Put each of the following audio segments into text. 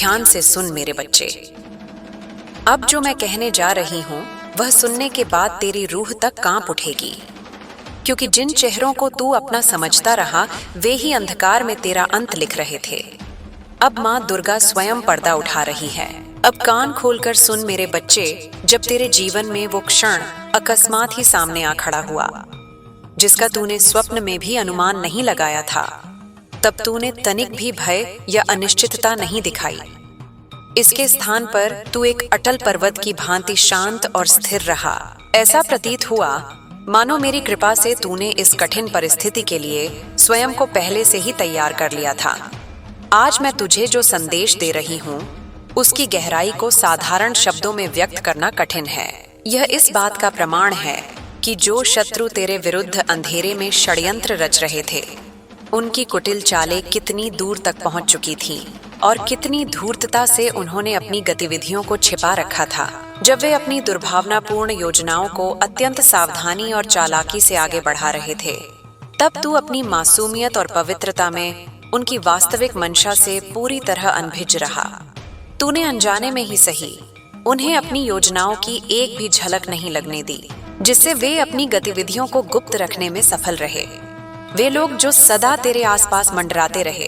ध्यान से सुन मेरे बच्चे। अब जो मैं कहने जा रही हूँ वह सुनने के बाद तेरी रूह तक कांप उठेगी, क्योंकि जिन चेहरों को तू अपना समझता रहा वे ही अंधकार में तेरा अंत लिख रहे थे। अब माँ दुर्गा स्वयं पर्दा उठा रही है। अब कान खोलकर सुन मेरे बच्चे, जब तेरे जीवन में वो क्षण अकस्मात ही सामने आ खड़ा हुआ जिसका तूने स्वप्न में भी अनुमान नहीं लगाया था, तब तूने तनिक भी भय या अनिश्चितता नहीं दिखाई। इसके स्थान पर तू एक अटल पर्वत की भांति शांत और स्थिर रहा। ऐसा प्रतीत हुआ मानो मेरी कृपा से तूने इस कठिन परिस्थिति के लिए स्वयं को पहले से ही तैयार कर लिया था। आज मैं तुझे जो संदेश दे रही हूँ उसकी गहराई को साधारण शब्दों में व्यक्त करना कठिन है। यह इस बात का प्रमाण है कि जो शत्रु तेरे विरुद्ध अंधेरे में षड्यंत्र रच रहे थे, उनकी कुटिल चालें कितनी दूर तक पहुंच चुकी थीं और कितनी धूर्तता से उन्होंने अपनी गतिविधियों को छिपा रखा था। जब वे अपनी दुर्भावनापूर्ण योजनाओं को अत्यंत सावधानी और चालाकी से आगे बढ़ा रहे थे, तब तू अपनी मासूमियत और पवित्रता में उनकी वास्तविक मंशा से पूरी तरह अनभिज्ञ रहा। तूने अनजाने में ही सही उन्हें अपनी योजनाओं की एक भी झलक नहीं लगने दी, जिससे वे अपनी गतिविधियों को गुप्त रखने में सफल रहे। वे लोग जो सदा तेरे आसपास मंडराते रहे,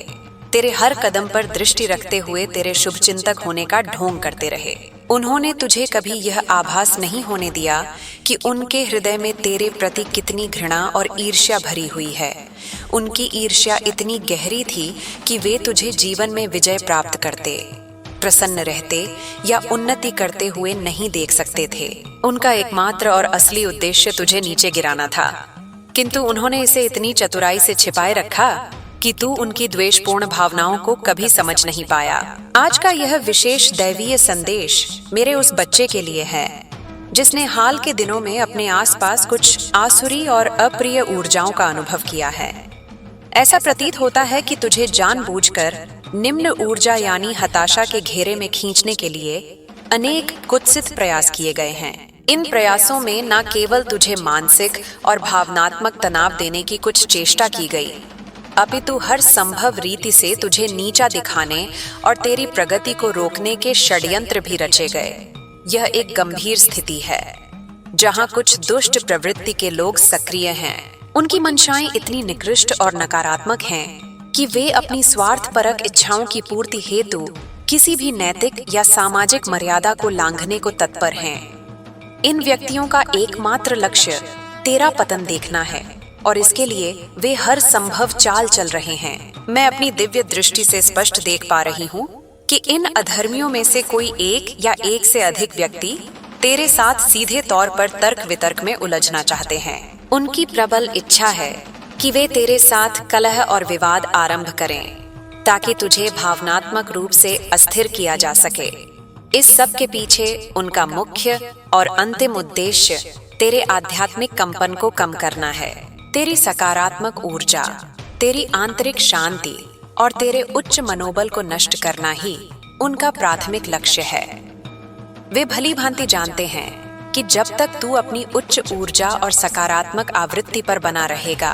तेरे हर कदम पर दृष्टि रखते हुए तेरे शुभचिंतक होने का ढोंग करते रहे, उन्होंने तुझे कभी यह आभास नहीं होने दिया कि उनके हृदय में तेरे प्रति कितनी घृणा और ईर्ष्या भरी हुई है। उनकी ईर्ष्या इतनी गहरी थी कि वे तुझे जीवन में विजय प्राप्त करते, प्रसन्न रहते या उन्नति करते हुए नहीं देख सकते थे। उनका एकमात्र और असली उद्देश्य तुझे नीचे गिराना था, किंतु उन्होंने इसे इतनी चतुराई से छिपाए रखा कि तू उनकी द्वेषपूर्ण भावनाओं को कभी समझ नहीं पाया। आज का यह विशेष दैवीय संदेश मेरे उस बच्चे के लिए है जिसने हाल के दिनों में अपने आसपास कुछ आसुरी और अप्रिय ऊर्जाओं का अनुभव किया है। ऐसा प्रतीत होता है कि तुझे जानबूझकर निम्न ऊर्जा यानी हताशा के घेरे में खींचने के लिए अनेक कुत्सित प्रयास किए गए हैं। इन प्रयासों में न केवल तुझे मानसिक और भावनात्मक तनाव देने की कुछ चेष्टा की गई, अपितु हर संभव रीति से तुझे नीचा दिखाने और तेरी प्रगति को रोकने के षड्यंत्र भी रचे गए। यह एक गंभीर स्थिति है जहां कुछ दुष्ट प्रवृत्ति के लोग सक्रिय हैं। उनकी मंशाएं इतनी निकृष्ट और नकारात्मक हैं कि वे अपनी स्वार्थपरक इच्छाओं की पूर्ति हेतु किसी भी नैतिक या सामाजिक मर्यादा को लांघने को तत्पर हैं। इन व्यक्तियों का एकमात्र लक्ष्य तेरा पतन देखना है और इसके लिए वे हर संभव चाल चल रहे हैं। मैं अपनी दिव्य दृष्टि से स्पष्ट देख पा रही हूँ कि इन अधर्मियों में से कोई एक या एक से अधिक व्यक्ति तेरे साथ सीधे तौर पर तर्क वितर्क में उलझना चाहते हैं। उनकी प्रबल इच्छा है कि वे तेरे साथ कलह और विवाद आरंभ करें ताकि तुझे भावनात्मक रूप से अस्थिर किया जा सके। इस सब के पीछे उनका मुख्य और अंतिम उद्देश्य तेरे आध्यात्मिक कंपन को कम करना है। तेरी सकारात्मक ऊर्जा, तेरी आंतरिक शांति और तेरे उच्च मनोबल को नष्ट करना ही उनका प्राथमिक लक्ष्य है। वे भली भांति जानते हैं कि जब तक तू अपनी उच्च ऊर्जा और सकारात्मक आवृत्ति पर बना रहेगा,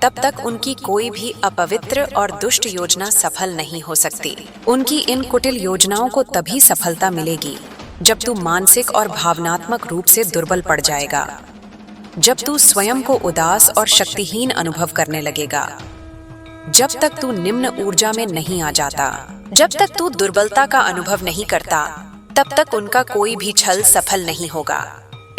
तब तक उनकी कोई भी अपवित्र और दुष्ट योजना सफल नहीं हो सकती। उनकी इन कुटिल योजनाओं को तभी सफलता मिलेगी जब तू मानसिक और भावनात्मक रूप से दुर्बल पड़ जाएगा, जब तू स्वयं को उदास और शक्तिहीन अनुभव करने लगेगा, जब तक तू निम्न ऊर्जा में नहीं आ जाता, जब तक तू दुर्बलता का अनुभव नहीं करता, तब तक उनका कोई भी छल सफल नहीं होगा।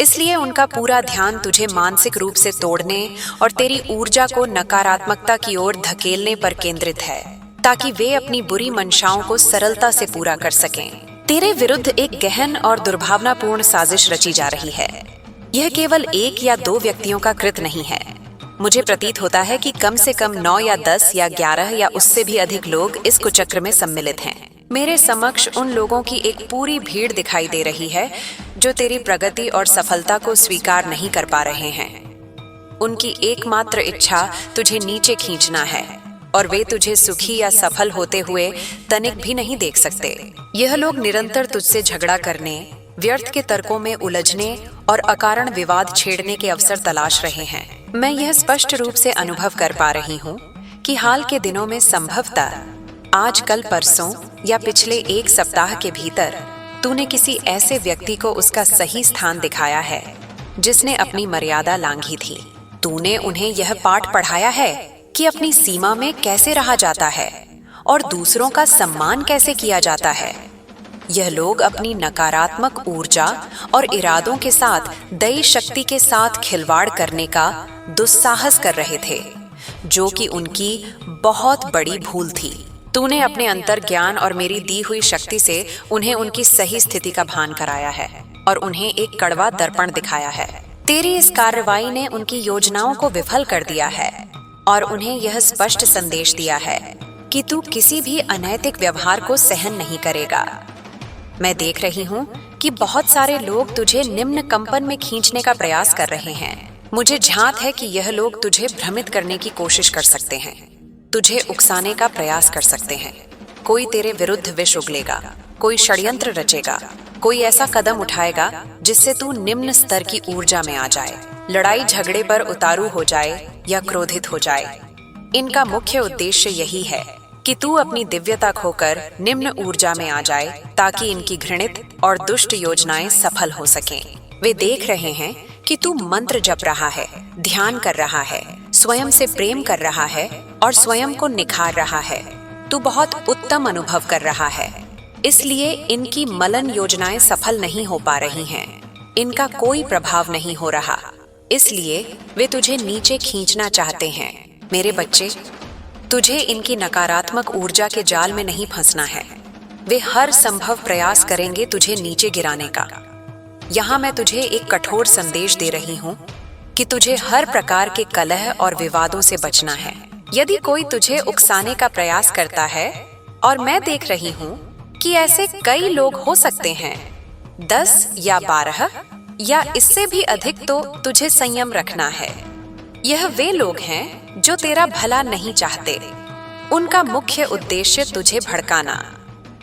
इसलिए उनका पूरा ध्यान तुझे मानसिक रूप से तोड़ने और तेरी ऊर्जा को नकारात्मकता की ओर धकेलने पर केंद्रित है, ताकि वे अपनी बुरी मंशाओं को सरलता से पूरा कर सकें। तेरे विरुद्ध एक गहन और दुर्भावनापूर्ण साजिश रची जा रही है। यह केवल एक या दो व्यक्तियों का कृत नहीं है। मुझे प्रतीत होता है कि कम से कम 9 या 10 या 11 या उससे भी अधिक लोग इस कुचक्र में सम्मिलित हैं। मेरे समक्ष उन लोगों की एक पूरी भीड़ दिखाई दे रही है जो तेरी प्रगति और सफलता को स्वीकार नहीं कर पा रहे हैं। उनकी एकमात्र इच्छा तुझे नीचे खींचना है और वे तुझे सुखी या सफल होते हुए तनिक भी नहीं देख सकते। यह लोग निरंतर तुझसे झगड़ा करने, व्यर्थ के तर्कों में उलझने और अकारण विवाद छेड़ने के अवसर तलाश रहे हैं। मैं यह स्पष्ट रूप से अनुभव कर पा रही हूँ कि हाल के दिनों में संभवतः आज कल परसों या पिछले एक सप्ताह के भीतर तूने किसी ऐसे व्यक्ति को उसका सही स्थान दिखाया है जिसने अपनी मर्यादा लांघी थी। तूने उन्हें यह पाठ पढ़ाया है कि अपनी सीमा में कैसे रहा जाता है और दूसरों का सम्मान कैसे किया जाता है। यह लोग अपनी नकारात्मक ऊर्जा और इरादों के साथ दैवी शक्ति के साथ खिलवाड़ करने का दुस्साहस कर रहे थे, जो कि उनकी बहुत बड़ी भूल थी। तूने अपने अंतर ज्ञान और मेरी दी हुई शक्ति से उन्हें उनकी सही स्थिति का भान कराया है और उन्हें एक कड़वा दर्पण दिखाया है। तेरी इस कार्रवाई ने उनकी योजनाओं को विफल कर दिया है और उन्हें यह स्पष्ट संदेश दिया है कि तू किसी भी अनैतिक व्यवहार को सहन नहीं करेगा। मैं देख रही हूँ कि बहुत सारे लोग तुझे निम्न कंपन में खींचने का प्रयास कर रहे हैं। मुझे झांत है कि यह लोग तुझे भ्रमित करने की कोशिश कर सकते हैं, तुझे उकसाने का प्रयास कर सकते हैं। कोई तेरे विरुद्ध विष उगलेगा, कोई षड्यंत्र रचेगा, कोई ऐसा कदम उठाएगा जिससे तू निम्न स्तर की ऊर्जा में आ जाए, लड़ाई झगड़े पर उतारू हो जाए या क्रोधित हो जाए। इनका मुख्य उद्देश्य यही है कि तू अपनी दिव्यता खोकर निम्न ऊर्जा में आ जाए ताकि इनकी घृणित और दुष्ट योजनाएं सफल हो सकें। वे देख रहे हैं कि तू मंत्र जप रहा है, ध्यान कर रहा है, स्वयं से प्रेम कर रहा है और स्वयं को निखार रहा है। तू बहुत उत्तम अनुभव कर रहा है, इसलिए इनकी मलन योजनाएं सफल नहीं हो पा रही हैं। इनका कोई प्रभाव नहीं हो रहा, इसलिए वे तुझे नीचे खींचना चाहते हैं। मेरे बच्चे, तुझे इनकी नकारात्मक ऊर्जा के जाल में नहीं फंसना है। वे हर संभव प्रयास करेंगे तुझे नीचे गिराने का। यहाँ मैं तुझे एक कठोर संदेश दे रही हूँ कि तुझे हर प्रकार के कलह और विवादों से बचना है। यदि कोई तुझे उकसाने का प्रयास करता है, और मैं देख रही हूँ कि ऐसे कई लोग हो सकते हैं, 10 या 12 या इससे भी अधिक, तो तुझे संयम रखना है। यह वे लोग हैं जो तेरा भला नहीं चाहते। उनका मुख्य उद्देश्य तुझे भड़काना,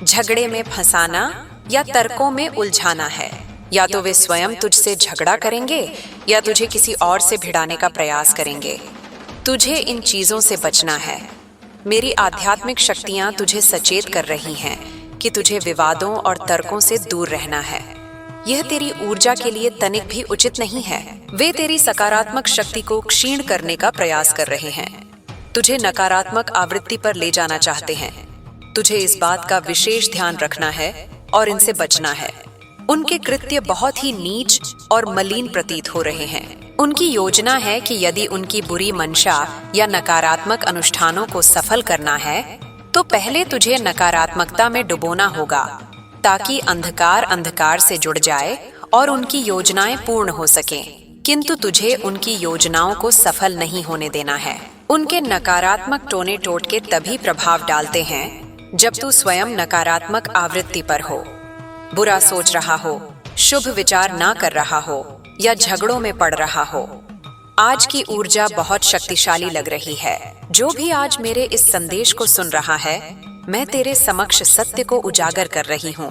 झगड़े में फंसाना या तर्कों में उलझाना है। या तो वे स्वयं तुझसे झगड़ा करेंगे या तुझे किसी और से भिड़ाने का प्रयास करेंगे। तुझे इन चीजों से बचना है। मेरी आध्यात्मिक शक्तियां तुझे सचेत कर रही हैं कि तुझे विवादों और तर्कों से दूर रहना है। यह तेरी ऊर्जा के लिए तनिक भी उचित नहीं है। वे तेरी सकारात्मक शक्ति को क्षीण करने का प्रयास कर रहे हैं, तुझे नकारात्मक आवृत्ति पर ले जाना चाहते हैं। तुझे इस बात का विशेष ध्यान रखना है और इनसे बचना है। उनके कृत्य बहुत ही नीच और मलिन प्रतीत हो रहे हैं। उनकी योजना है कि यदि उनकी बुरी मंशा या नकारात्मक अनुष्ठानों को सफल करना है तो पहले तुझे नकारात्मकता में डुबोना होगा ताकि अंधकार अंधकार से जुड़ जाए और उनकी योजनाएं पूर्ण हो सकें। किंतु तुझे उनकी योजनाओं को सफल नहीं होने देना है। उनके नकारात्मक टोने टोटके तभी प्रभाव डालते हैं जब तू स्वयं नकारात्मक आवृत्ति पर हो, बुरा सोच रहा हो, शुभ विचार ना कर रहा हो या झगड़ों में पड़ रहा हो। आज की ऊर्जा बहुत शक्तिशाली लग रही है। जो भी आज मेरे इस संदेश को सुन रहा है, मैं तेरे समक्ष सत्य को उजागर कर रही हूँ।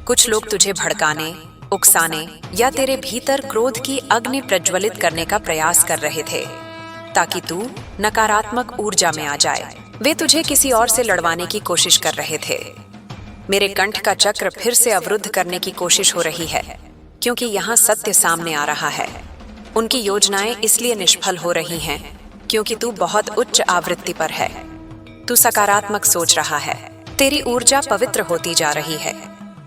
कुछ लोग तुझे भड़काने, उकसाने या तेरे भीतर क्रोध की अग्नि प्रज्वलित करने का प्रयास कर रहे थे ताकि तू नकारात्मक ऊर्जा में आ जाए। वे तुझे किसी और से लड़वाने की कोशिश कर रहे थे। मेरे कंठ का चक्र फिर से अवरुद्ध करने की कोशिश हो रही है क्योंकि यहाँ सत्य सामने आ रहा है। उनकी योजनाएं इसलिए निष्फल हो रही हैं क्योंकि तू बहुत उच्च आवृत्ति पर है। तू सकारात्मक सोच रहा है, तेरी ऊर्जा पवित्र होती जा रही है,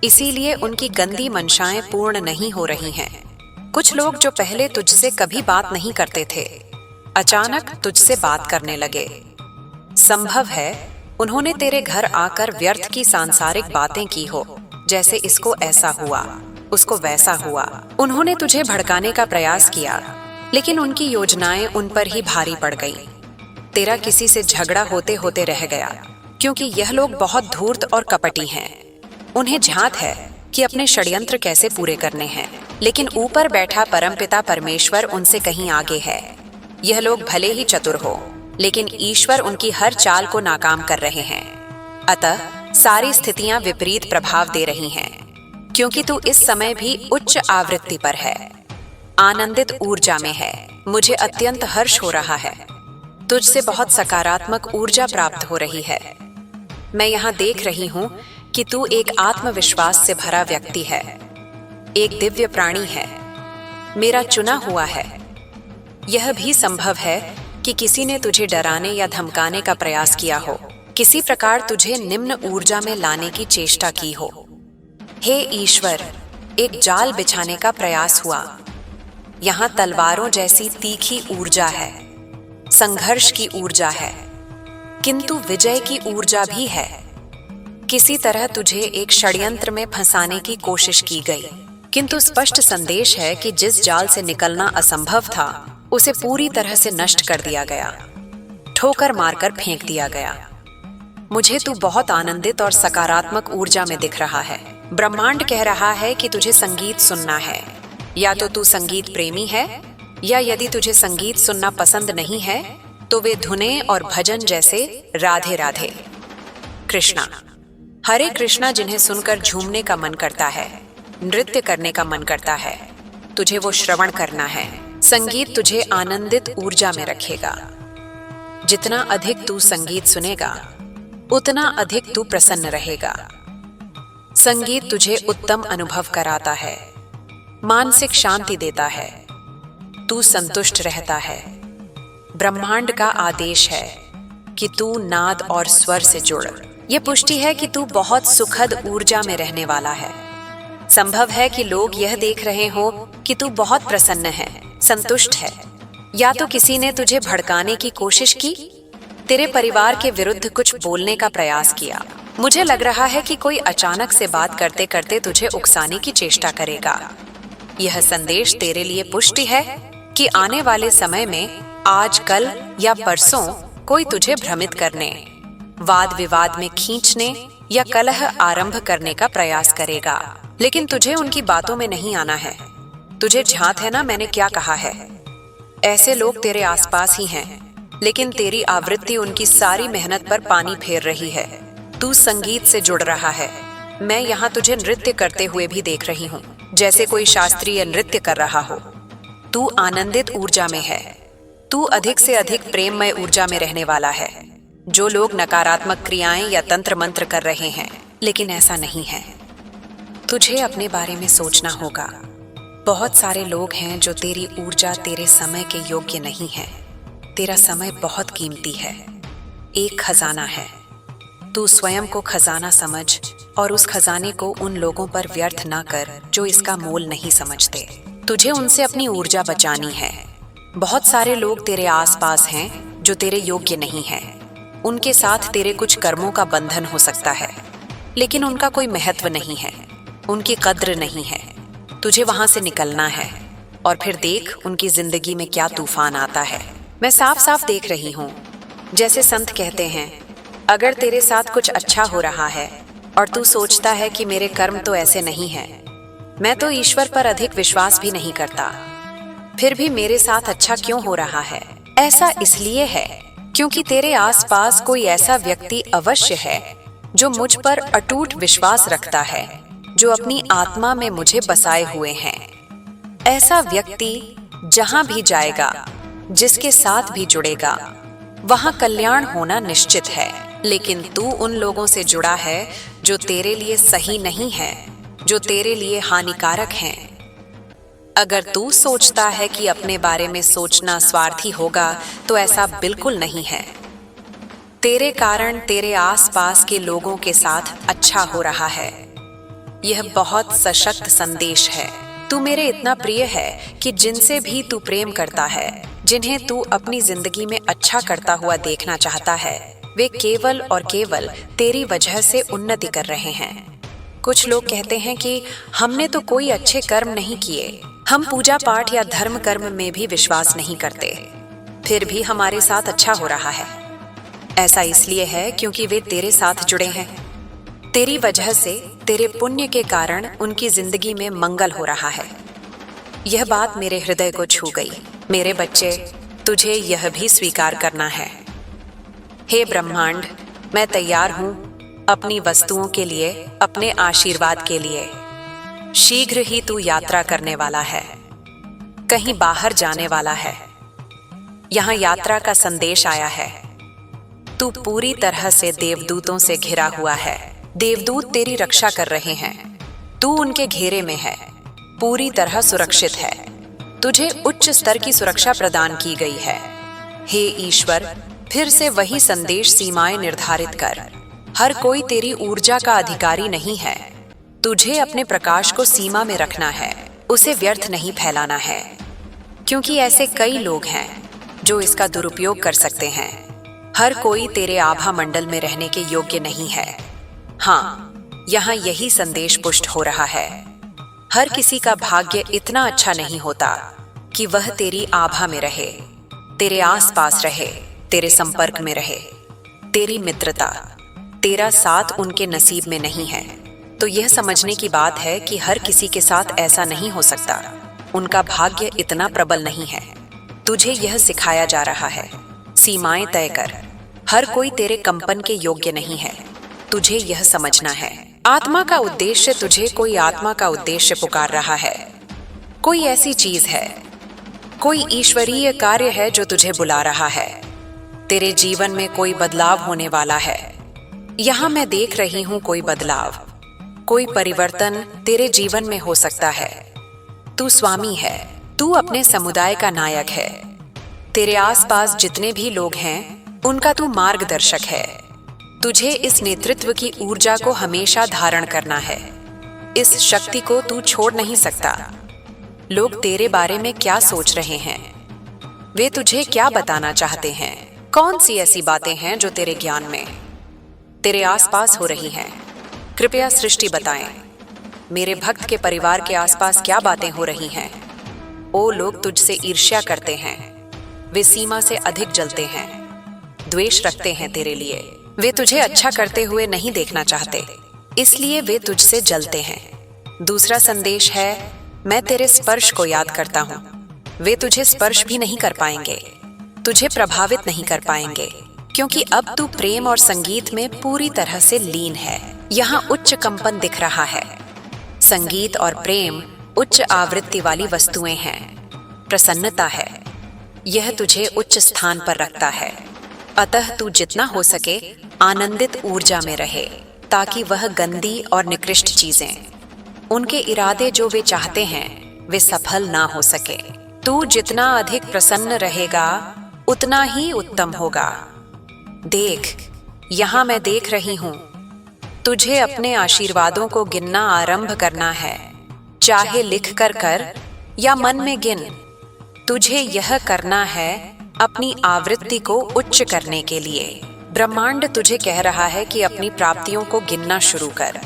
इसीलिए उनकी गंदी मंशाएं पूर्ण नहीं हो रही हैं। कुछ लोग जो पहले तुझसे कभी बात नहीं करते थे, अचानक तुझसे बात करने लगे। संभव है उन्होंने तेरे घर आकर व्यर्थ की सांसारिक बातें की हो, जैसे इसको ऐसा हुआ, उसको वैसा हुआ। उन्होंने तुझे भड़काने का प्रयास किया, लेकिन उनकी योजनाएं उन पर ही भारी पड़ गई। तेरा किसी से झगड़ा होते होते रह गया क्योंकि यह लोग बहुत धूर्त और कपटी हैं। उन्हें झांत है कि अपने षड्यंत्र कैसे पूरे करने हैं, लेकिन ऊपर बैठा परमपिता परमेश्वर उनसे कहीं आगे है। यह लोग भले ही चतुर हो, लेकिन ईश्वर उनकी हर चाल को नाकाम कर रहे हैं। अतः सारी स्थितियां विपरीत प्रभाव दे रही हैं क्योंकि तू इस समय भी उच्च आवृत्ति पर है, आनंदित ऊर्जा में है। मुझे अत्यंत हर्ष हो रहा है, तुझसे बहुत सकारात्मक ऊर्जा प्राप्त हो रही है। मैं यहाँ देख रही हूँ कि तू एक आत्मविश्वास से भरा व्यक्ति है, एक दिव्य प्राणी है, मेरा चुना हुआ है। यह भी संभव है कि किसी ने तुझे डराने या धमकाने का प्रयास किया हो, किसी प्रकार तुझे निम्न ऊर्जा में लाने की चेष्टा की हो। हे ईश्वर, एक जाल बिछाने का प्रयास हुआ। यहाँ तलवारों जैसी तीखी ऊर्जा है, संघर्ष की ऊर्जा है, किंतु विजय की ऊर्जा भी है। किसी तरह तुझे एक षड्यंत्र में फंसाने की कोशिश की गई, किंतु स्पष्ट संदेश है कि जिस जाल से निकलना असंभव था, उसे पूरी तरह से नष्ट कर दिया गया, ठोकर मारकर फेंक दिया गया। मुझे तू बहुत आनंदित और सकारात्मक ऊर्जा में दिख रहा है। ब्रह्मांड कह रहा है कि तुझे संगीत सुनना है। या तो तू संगीत प्रेमी है, या यदि तुझे संगीत सुनना पसंद नहीं है तो वे धुनें और भजन जैसे राधे राधे कृष्णा, हरे कृष्णा जिन्हें सुनकर झूमने का मन करता है, नृत्य करने का मन करता है, तुझे वो श्रवण करना है। संगीत तुझे आनंदित ऊर्जा में रखेगा। जितना अधिक तू संगीत सुनेगा, उतना अधिक तू प्रसन्न रहेगा। संगीत तुझे उत्तम अनुभव कराता है, मानसिक शांति देता है, तू संतुष्ट रहता है। ब्रह्मांड का आदेश है कि तू नाद और स्वर से जुड़। यह पुष्टि है कि तू बहुत सुखद ऊर्जा में रहने वाला है। संभव है कि लोग यह देख रहे हो कि तू बहुत प्रसन्न है, संतुष्ट है। या तो किसी ने तुझे भड़काने की कोशिश की, तेरे परिवार के विरुद्ध कुछ बोलने का प्रयास किया। मुझे लग रहा है कि कोई अचानक से बात करते करते तुझे उकसाने की चेष्टा करेगा। यह संदेश तेरे लिए पुष्टि है कि आने वाले समय में, आज, कल या परसों, कोई तुझे भ्रमित करने, वाद विवाद में खींचने या कलह आरंभ करने का प्रयास करेगा। लेकिन तुझे उनकी बातों में नहीं आना है। तुझे झांत है ना मैंने क्या कहा है। ऐसे लोग तेरे आसपास ही हैं, लेकिन तेरी आवृत्ति उनकी सारी मेहनत पर पानी फेर रही है। तू संगीत से जुड़ रहा है। मैं यहाँ तुझे नृत्य करते हुए भी देख रही हूँ, जैसे कोई शास्त्रीय नृत्य कर रहा हो। तू आनंदित ऊर्जा में है। तू अधिक से अधिक प्रेममय ऊर्जा में रहने वाला है। जो लोग नकारात्मक क्रियाएं या तंत्र मंत्र कर रहे हैं, लेकिन ऐसा नहीं है। तुझे अपने बारे में सोचना होगा। बहुत सारे लोग हैं जो तेरी ऊर्जा, तेरे समय के योग्य नहीं है। तेरा समय बहुत कीमती है, एक खजाना है। तू स्वयं को खजाना समझ और उस खजाने को उन लोगों पर व्यर्थ ना कर जो इसका मोल नहीं समझते। तुझे उनसे अपनी ऊर्जा बचानी है। बहुत सारे लोग तेरे आसपास हैं जो तेरे योग्य नहीं हैं। उनके साथ तेरे कुछ कर्मों का बंधन हो सकता है, लेकिन उनका कोई महत्व नहीं है, उनकी कद्र नहीं है। तुझे वहां से निकलना है और फिर देख उनकी जिंदगी में क्या तूफान आता है। मैं साफ साफ देख रही हूँ। जैसे संत कहते हैं, अगर तेरे साथ कुछ अच्छा हो रहा है और तू सोचता है कि मेरे कर्म तो ऐसे नहीं हैं, मैं तो ईश्वर पर अधिक विश्वास भी नहीं करता, फिर भी मेरे साथ अच्छा क्यों हो रहा है? ऐसा इसलिए है क्योंकि तेरे आसपास कोई ऐसा व्यक्ति अवश्य है जो मुझ पर अटूट विश्वास रखता है, जो अपनी आत्मा में मुझे बसाए हुए हैं। ऐसा व्यक्ति जहां भी जाएगा, जिसके साथ भी जुड़ेगा, वहां कल्याण होना निश्चित है। लेकिन तू उन लोगों से जुड़ा है जो तेरे लिए सही नहीं है, जो तेरे लिए हानिकारक हैं। अगर तू सोचता है कि अपने बारे में सोचना स्वार्थी होगा, तो ऐसा बिल्कुल नहीं है। तेरे कारण तेरे आसपास के लोगों के साथ अच्छा हो रहा है। यह बहुत सशक्त संदेश है। तू मेरे इतना प्रिय है कि जिनसे भी तू प्रेम करता है, जिन्हें तू अपनी जिंदगी में अच्छा करता हुआ देखना चाहता है, वे केवल और केवल तेरी वजह से उन्नति कर रहे हैं। कुछ लोग कहते हैं कि हमने तो कोई अच्छे कर्म नहीं किए, हम पूजा पाठ या धर्म कर्म में भी विश्वास नहीं करते, फिर भी हमारे साथ अच्छा हो रहा है। ऐसा इसलिए है क्योंकि वे तेरे साथ जुड़े हैं। तेरी वजह से, तेरे पुण्य के कारण उनकी जिंदगी में मंगल हो रहा है। यह बात मेरे हृदय को छू गई। मेरे बच्चे, तुझे यह भी स्वीकार करना है। हे ब्रह्मांड, मैं तैयार हूँ अपनी वस्तुओं के लिए, अपने आशीर्वाद के लिए। शीघ्र ही तू यात्रा करने वाला है, कहीं बाहर जाने वाला है। यहाँ यात्रा का संदेश आया है। तू पूरी तरह से देवदूतों से घिरा हुआ है। देवदूत तेरी रक्षा कर रहे हैं। तू उनके घेरे में है, पूरी तरह सुरक्षित है। तुझे उच्च स्तर की सुरक्षा प्रदान की गई है। हे ईश्वर, फिर से वही संदेश सीमाएं निर्धारित कर। हर कोई तेरी ऊर्जा का अधिकारी नहीं है। तुझे अपने प्रकाश को सीमा में रखना है, उसे व्यर्थ नहीं फैलाना है, क्योंकि ऐसे कई लोग हैं जो इसका दुरुपयोग कर सकते हैं। हर कोई तेरे आभा मंडल में रहने के योग्य नहीं है। हाँ, यहाँ यही संदेश पुष्ट हो रहा है। हर किसी का भाग्य इतना अच्छा नहीं होता कि वह तेरी आभा में रहे, तेरे आसपास रहे, तेरे संपर्क में रहे। तेरी मित्रता, तेरा साथ उनके नसीब में नहीं है। तो यह समझने की बात है कि हर किसी के साथ ऐसा नहीं हो सकता। उनका भाग्य इतना प्रबल नहीं है। तुझे यह सिखाया जा रहा है, सीमाएं तय कर। हर कोई तेरे कंपन के योग्य नहीं है। तुझे यह समझना है, आत्मा का उद्देश्य तुझे कोई आत्मा का उद्देश्य पुकार रहा है। कोई ऐसी चीज है, कोई ईश्वरीय कार्य है जो तुझे बुला रहा है। तेरे जीवन में कोई बदलाव होने वाला है। यहाँ मैं देख रही हूँ कोई बदलाव, कोई परिवर्तन तेरे जीवन में हो सकता है। तू स्वामी है, तू अपने समुदाय का नायक है। तेरे आसपास जितने भी लोग हैं, उनका तू मार्गदर्शक है। तुझे इस नेतृत्व की ऊर्जा को हमेशा धारण करना है। इस शक्ति को तू छोड़ नहीं सकता। लोग तेरे बारे में क्या सोच रहे हैं? वे तुझे क्या बताना चाहते हैं? कौन सी ऐसी बातें हैं जो तेरे ज्ञान में, तेरे आसपास हो रही हैं? कृपया सृष्टि बताएं। मेरे भक्त के परिवार के आसपास क्या बातें हो रही हैं? ओ लोग तुझसे ईर्ष्या करते हैं। वे सीमा से अधिक जलते हैं, द्वेष रखते हैं तेरे लिए। वे तुझे अच्छा करते हुए नहीं देखना चाहते, इसलिए वे तुझसे जलते हैं। दूसरा संदेश है, मैं तेरे स्पर्श को याद करता हूँ। वे तुझे स्पर्श भी नहीं कर पाएंगे, तुझे प्रभावित नहीं कर पाएंगे, क्योंकि अब तू प्रेम और संगीत में पूरी तरह से लीन है। यहाँ उच्च कंपन दिख रहा है। संगीत और प्रेम उच्च आवृत्ति वाली वस्तुएं हैं। प्रसन्नता है, यह तुझे उच्च स्थान पर रखता है। अतः तू जितना हो सके आनंदित ऊर्जा में रहे, ताकि वह गंदी और निकृष्ट चीजें, उनके इरादे जो वे चाहते हैं, वे सफल ना हो सके। तू जितना अधिक प्रसन्न रहेगा, उतना ही उत्तम होगा। देख, यहाँ मैं देख रही हूँ। तुझे अपने आशीर्वादों को गिनना आरंभ करना है, चाहे लिख कर कर या मन में गिन। तुझे यह करना है अपनी आवृत्ति को उच्च करने के लिए। ब्रह्मांड तुझे कह रहा है कि अपनी प्राप्तियों को गिनना शुरू कर।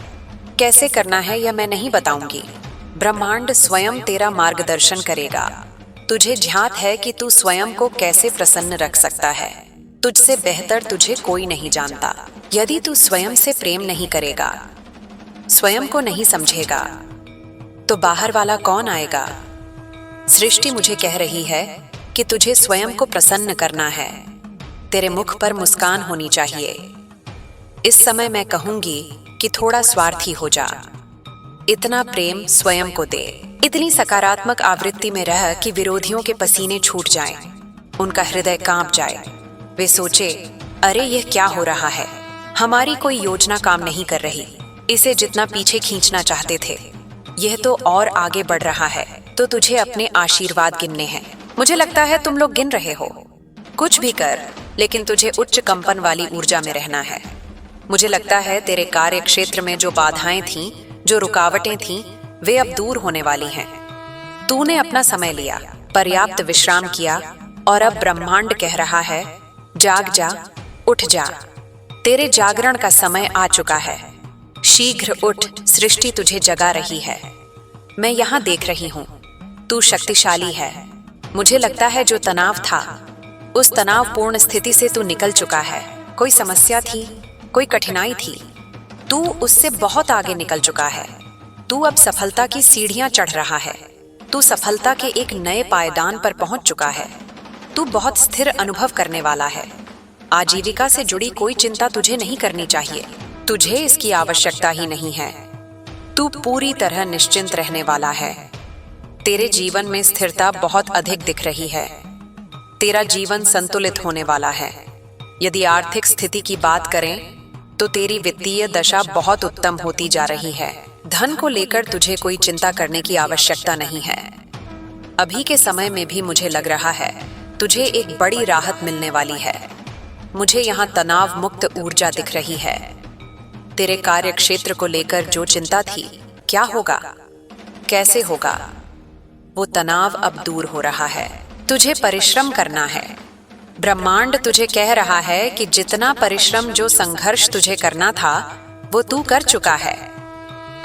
कैसे करना है यह मैं नहीं बताऊंगी। ब्रह्मांड स्वयं तेरा मार्गदर्शन करेगा। तुझे ध्यात है कि तू स्वयं को कैसे प्रसन्न रख सकता है। तुझसे बेहतर तुझे कोई नहीं जानता। यदि तू स्वयं से प्रेम नहीं करेगा, स्वयं को नहीं समझेगा, तो बाहर वाला कौन आएगा? सृष्टि मुझे कह रही है कि तुझे स्वयं को प्रसन्न करना है। तेरे मुख पर मुस्कान होनी चाहिए। इस समय मैं कहूंगी कि थोड़ा स्वार्थी हो जा। इतना प्रेम स्वयं को दे। इतनी सकारात्मक आवृत्ति में रह कि विरोधियों के पसीने छूट जाएं, उनका हृदय कांप जाए। वे सोचे, अरे यह क्या हो रहा है? हमारी कोई योजना काम नहीं कर रही। इसे जितना पीछे खींचना चाहते थे, यह तो और आगे बढ़ रहा है। तो तुझे अपने आशीर्वाद गिनने हैं। मुझे लगता है तुम लोग गिन रहे हो। कुछ भी कर, लेकिन तुझे उच्च कंपन वाली ऊर्जा में रहना है। मुझे लगता है तेरे कार्य क्षेत्र में जो बाधाएं थीं, जो रुकावटें थीं, वे अब दूर होने वाली हैं। तूने अपना समय लिया, पर्याप्त विश्राम किया, और अब ब्रह्मांड कह रहा है, जाग जा, उठ जा। तेरे जागरण का समय आ चुका है। शीघ्र उठ, सृष्टि तुझे जगा रही है। मैं यहाँ देख रही हूँ, तू शक्तिशाली है। मुझे लगता है जो तनाव था, उस तनावपूर्ण स्थिति से तू निकल चुका है। कोई समस्या थी, कोई कठिनाई थी, तू उससे बहुत आगे निकल चुका है। तू अब सफलता की सीढ़ियां चढ़ रहा है। तू सफलता के एक नए पायदान पर पहुंच चुका है। तू बहुत स्थिर अनुभव करने वाला है। आजीविका से जुड़ी कोई चिंता तुझे नहीं करनी चाहिए। तुझे इसकी आवश्यकता ही नहीं है। तू पूरी तरह निश्चिंत रहने वाला है। तेरे जीवन में स्थिरता बहुत अधिक दिख रही है। तेरा जीवन संतुलित होने वाला है। यदि आर्थिक स्थिति की बात करें तो तेरी वित्तीय दशा बहुत उत्तम होती जा रही है। धन को लेकर तुझे कोई चिंता करने की आवश्यकता नहीं है। अभी के समय में भी मुझे लग रहा है तुझे एक बड़ी राहत मिलने वाली है। मुझे यहाँ तनाव मुक्त ऊर्जा दिख रही है। तेरे कार्य क्षेत्र को लेकर जो चिंता थी, क्या होगा, कैसे होगा, वो तनाव अब दूर हो रहा है। तुझे परिश्रम करना है। ब्रह्मांड तुझे कह रहा है कि जितना परिश्रम, जो संघर्ष तुझे करना था, वो तू कर चुका है।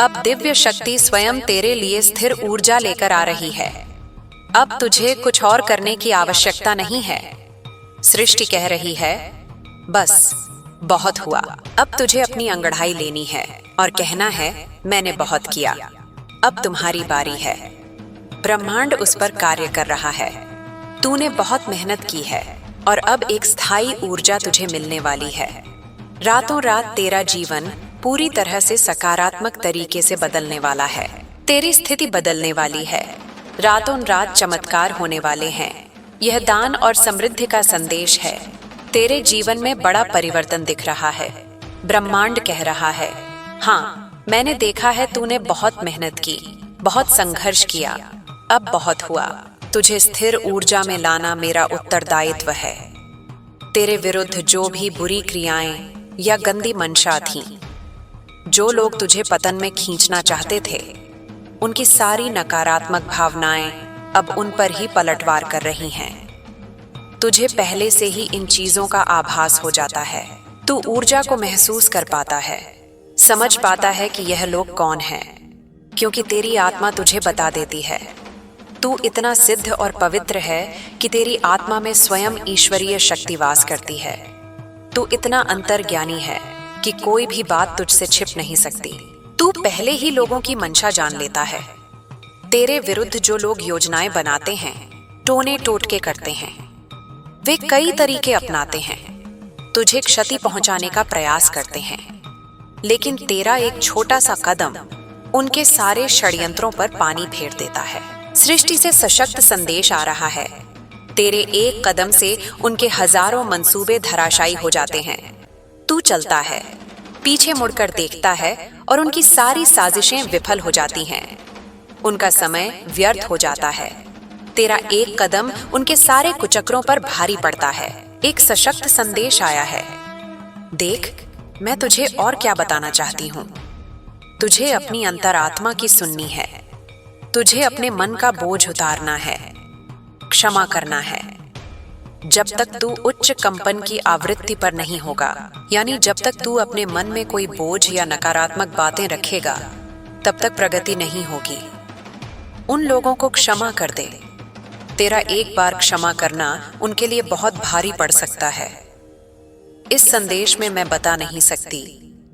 अब दिव्य शक्ति स्वयं तेरे लिए स्थिर ऊर्जा लेकर आ रही है। अब तुझे कुछ और करने की आवश्यकता नहीं है। सृष्टि कह रही है, बस बहुत हुआ। अब तुझे अपनी अंगड़ाई लेनी है और कहना है, मैंने बहुत किया, अब तुम्हारी बारी है। ब्रह्मांड उस पर कार्य कर रहा है। तूने बहुत मेहनत की है और अब एक स्थायी ऊर्जा तुझे मिलने वाली है। रातों रात तेरा जीवन पूरी तरह से सकारात्मक तरीके से बदलने वाला है। तेरी स्थिति बदलने वाली है। रातों रात चमत्कार होने वाले हैं। यह दान और समृद्धि का संदेश है। तेरे जीवन में बड़ा परिवर्तन दिख रहा है। ब्रह्मांड कह रहा है, हाँ, मैंने देखा है तूने बहुत मेहनत की, बहुत संघर्ष किया, अब बहुत हुआ। तुझे स्थिर ऊर्जा में लाना मेरा उत्तरदायित्व है। तेरे विरुद्ध जो भी बुरी क्रियाएं या गंदी मंशा थी, जो लोग तुझे पतन में खींचना चाहते थे, उनकी सारी नकारात्मक भावनाएं अब उन पर ही पलटवार कर रही हैं। तुझे पहले से ही इन चीजों का आभास हो जाता है। तू ऊर्जा को महसूस कर पाता है, समझ पाता है कि यह लोग कौन हैं, क्योंकि तेरी आत्मा तुझे बता देती है। तू इतना सिद्ध और पवित्र है कि तेरी आत्मा में स्वयं ईश्वरीय शक्ति वास करती है। तू इतना अंतर्ज्ञानी है कि कोई भी बात तुझसे छिप नहीं सकती। तू पहले ही लोगों की मंशा जान लेता है। तेरे विरुद्ध जो लोग योजनाएं बनाते हैं, टोने टोटके करते हैं, वे कई तरीके अपनाते हैं, तुझे क्षति पहुंचाने का प्रयास करते हैं, लेकिन तेरा एक छोटा सा कदम उनके सारे षड्यंत्रों पर पानी फेर देता है। सृष्टि से सशक्त संदेश आ रहा है। तेरे एक कदम से उनके हजारों मंसूबे धराशायी हो जाते हैं। तू चलता है, पीछे मुड़कर देखता है और उनकी सारी साजिशें विफल हो जाती हैं। उनका समय व्यर्थ हो जाता है। तेरा एक कदम उनके सारे कुचक्रों पर भारी पड़ता है। एक सशक्त संदेश आया है। देख, मैं तुझे और क्या बताना चाहती हूँ। तुझे अपनी अंतरात्मा की सुननी है। तुझे अपने मन का बोझ उतारना है, क्षमा करना है। जब तक तू उच्च कंपन की आवृत्ति पर नहीं होगा, यानी जब तक तू अपने मन में कोई बोझ या नकारात्मक बातें रखेगा, तब तक प्रगति नहीं होगी। उन लोगों को क्षमा कर दे। तेरा एक बार क्षमा करना उनके लिए बहुत भारी पड़ सकता है। इस संदेश में मैं बता नहीं सकती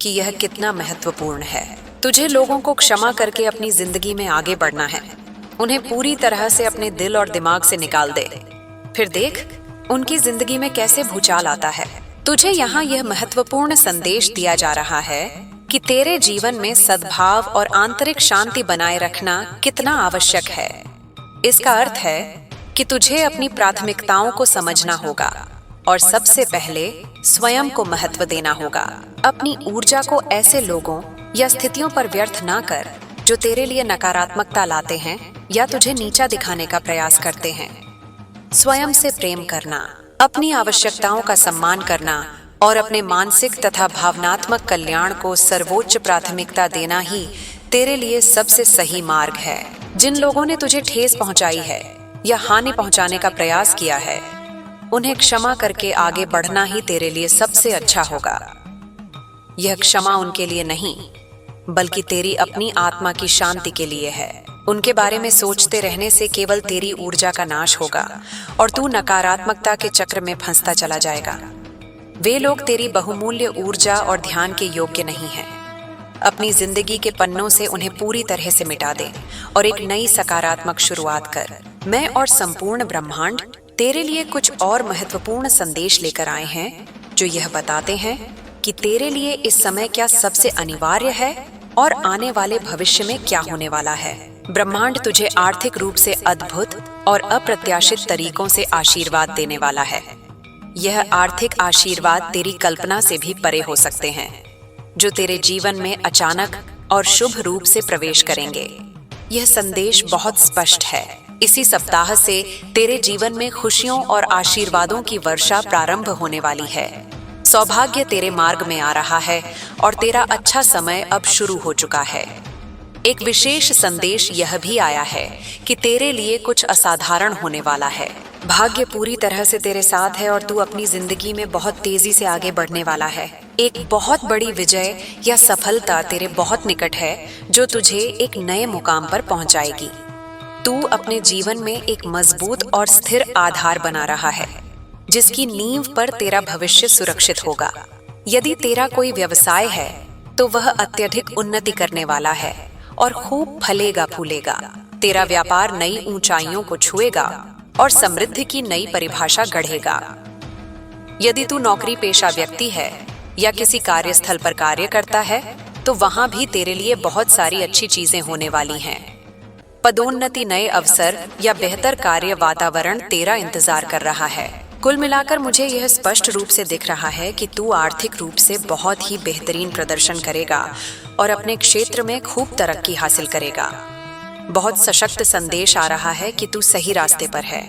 कि यह कितना महत्वपूर्ण है। तुझे लोगों को क्षमा करके अपनी जिंदगी में आगे बढ़ना है। उन्हें पूरी तरह से अपने दिल और दिमाग से निकाल दे। फिर देख उनकी जिंदगी में कैसे भूचाल आता है। तुझे यहाँ यह महत्वपूर्ण संदेश दिया जा रहा है कि तेरे जीवन में सद्भाव और आंतरिक शांति बनाए रखना कितना आवश्यक है। इसका अर्थ है कि तुझे अपनी प्राथमिकताओं को समझना होगा और सबसे पहले स्वयं को महत्व देना होगा। अपनी ऊर्जा को ऐसे लोगों या स्थितियों पर व्यर्थ ना कर जो तेरे लिए नकारात्मकता लाते हैं या तुझे नीचा दिखाने का प्रयास करते हैं। स्वयं से प्रेम करना, अपनी आवश्यकताओं का सम्मान करना और अपने मानसिक तथा भावनात्मक कल्याण को सर्वोच्च प्राथमिकता देना ही तेरे लिए सबसे सही मार्ग है। जिन लोगों ने तुझे ठेस पहुंचाई है या हानि पहुंचाने का प्रयास किया है, उन्हें क्षमा करके आगे बढ़ना ही तेरे लिए सबसे अच्छा होगा। यह क्षमा उनके लिए नहीं, बल्कि तेरी अपनी आत्मा की शांति के लिए है। उनके बारे में सोचते रहने से केवल तेरी ऊर्जा का नाश होगा और तू नकारात्मकता के चक्र में फंसता चला जाएगा। वे लोग तेरी बहुमूल्य ऊर्जा और ध्यान के योग्य नहीं हैं। अपनी जिंदगी के पन्नों से उन्हें पूरी तरह से मिटा दे और एक नई सकारात्मक शुरुआत कर। मैं और संपूर्ण ब्रह्मांड तेरे लिए कुछ और महत्वपूर्ण संदेश लेकर आए हैं जो यह बताते हैं कि तेरे लिए इस समय क्या सबसे अनिवार्य है और आने वाले भविष्य में क्या होने वाला है। ब्रह्मांड तुझे आर्थिक रूप से अद्भुत और अप्रत्याशित तरीकों से आशीर्वाद देने वाला है। यह आर्थिक आशीर्वाद तेरी कल्पना से भी परे हो सकते हैं, जो तेरे जीवन में अचानक और शुभ रूप से प्रवेश करेंगे। यह संदेश बहुत स्पष्ट है। इसी सप्ताह से तेरे जीवन में खुशियों और आशीर्वादों की वर्षा प्रारंभ होने वाली है। सौभाग्य तेरे मार्ग में आ रहा है और तेरा अच्छा समय अब शुरू हो चुका है। एक विशेष संदेश यह भी आया है कि तेरे लिए कुछ असाधारण होने वाला है। भाग्य पूरी तरह से तेरे साथ है और तू अपनी जिंदगी में बहुत तेजी से आगे बढ़ने वाला है। एक बहुत बड़ी विजय या सफलता तेरे बहुत निकट है, जो तुझे एक नए मुकाम पर पहुंचाएगी। तू अपने जीवन में एक मजबूत और स्थिर आधार बना रहा है, जिसकी नींव पर तेरा भविष्य सुरक्षित होगा। यदि तेरा कोई व्यवसाय है तो वह अत्यधिक उन्नति करने वाला है और खूब फलेगा फूलेगा। तेरा व्यापार नई ऊंचाइयों को छुएगा और समृद्धि की नई परिभाषा गढ़ेगा। यदि तू नौकरी पेशा व्यक्ति है या किसी कार्यस्थल पर कार्य करता है तो वहां भी तेरे लिए बहुत सारी अच्छी चीजें होने वाली हैं। पदोन्नति, नए अवसर या बेहतर कार्य वातावरण तेरा इंतजार कर रहा है। कुल मिलाकर मुझे यह स्पष्ट रूप से दिख रहा है कि तू आर्थिक रूप से बहुत ही बेहतरीन प्रदर्शन करेगा और अपने क्षेत्र में खूब तरक्की हासिल करेगा। बहुत सशक्त संदेश आ रहा है कि तू सही रास्ते पर है,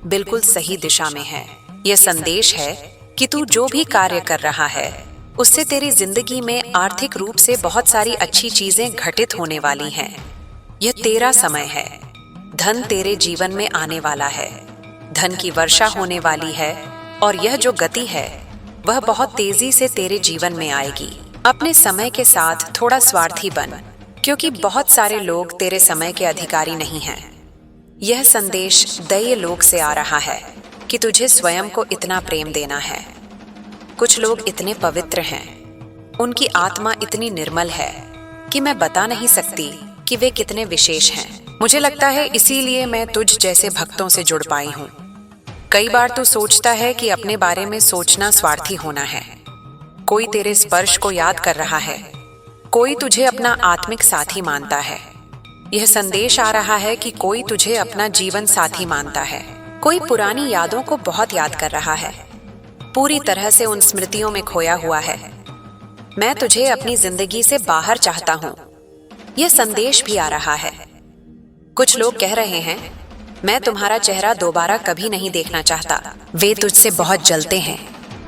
बिल्कुल सही दिशा में है। यह संदेश है कि तू जो भी कार्य कर रहा है उससे तेरी जिंदगी में आर्थिक रूप से बहुत सारी अच्छी चीजें घटित होने वाली हैं। यह तेरा समय है। धन तेरे जीवन में आने वाला है, धन की वर्षा होने वाली है और यह जो गति है वह बहुत तेजी से तेरे जीवन में आएगी। अपने समय के साथ थोड़ा स्वार्थी बन, क्योंकि बहुत सारे लोग तेरे समय के अधिकारी नहीं हैं। यह संदेश दैवीय लोक से आ रहा है कि तुझे स्वयं को इतना प्रेम देना है। कुछ लोग इतने पवित्र हैं, उनकी आत्मा इतनी निर्मल है कि मैं बता नहीं सकती कि वे कितने विशेष हैं। मुझे लगता है इसीलिए मैं तुझ जैसे भक्तों से जुड़ पाई हूँ। कई बार तू सोचता है कि अपने बारे में सोचना स्वार्थी होना है। कोई तेरे स्पर्श को याद कर रहा है, कोई तुझे अपना आत्मिक साथी मानता है। यह संदेश आ रहा है कि कोई तुझे अपना जीवन साथी मानता है। कोई पुरानी यादों को बहुत याद कर रहा है, पूरी तरह से उन स्मृतियों में खोया हुआ है। मैं तुझे अपनी जिंदगी से बाहर चाहता हूँ, यह संदेश भी आ रहा है। कुछ लोग कह रहे हैं, मैं तुम्हारा चेहरा दोबारा कभी नहीं देखना चाहता। वे तुझसे बहुत जलते हैं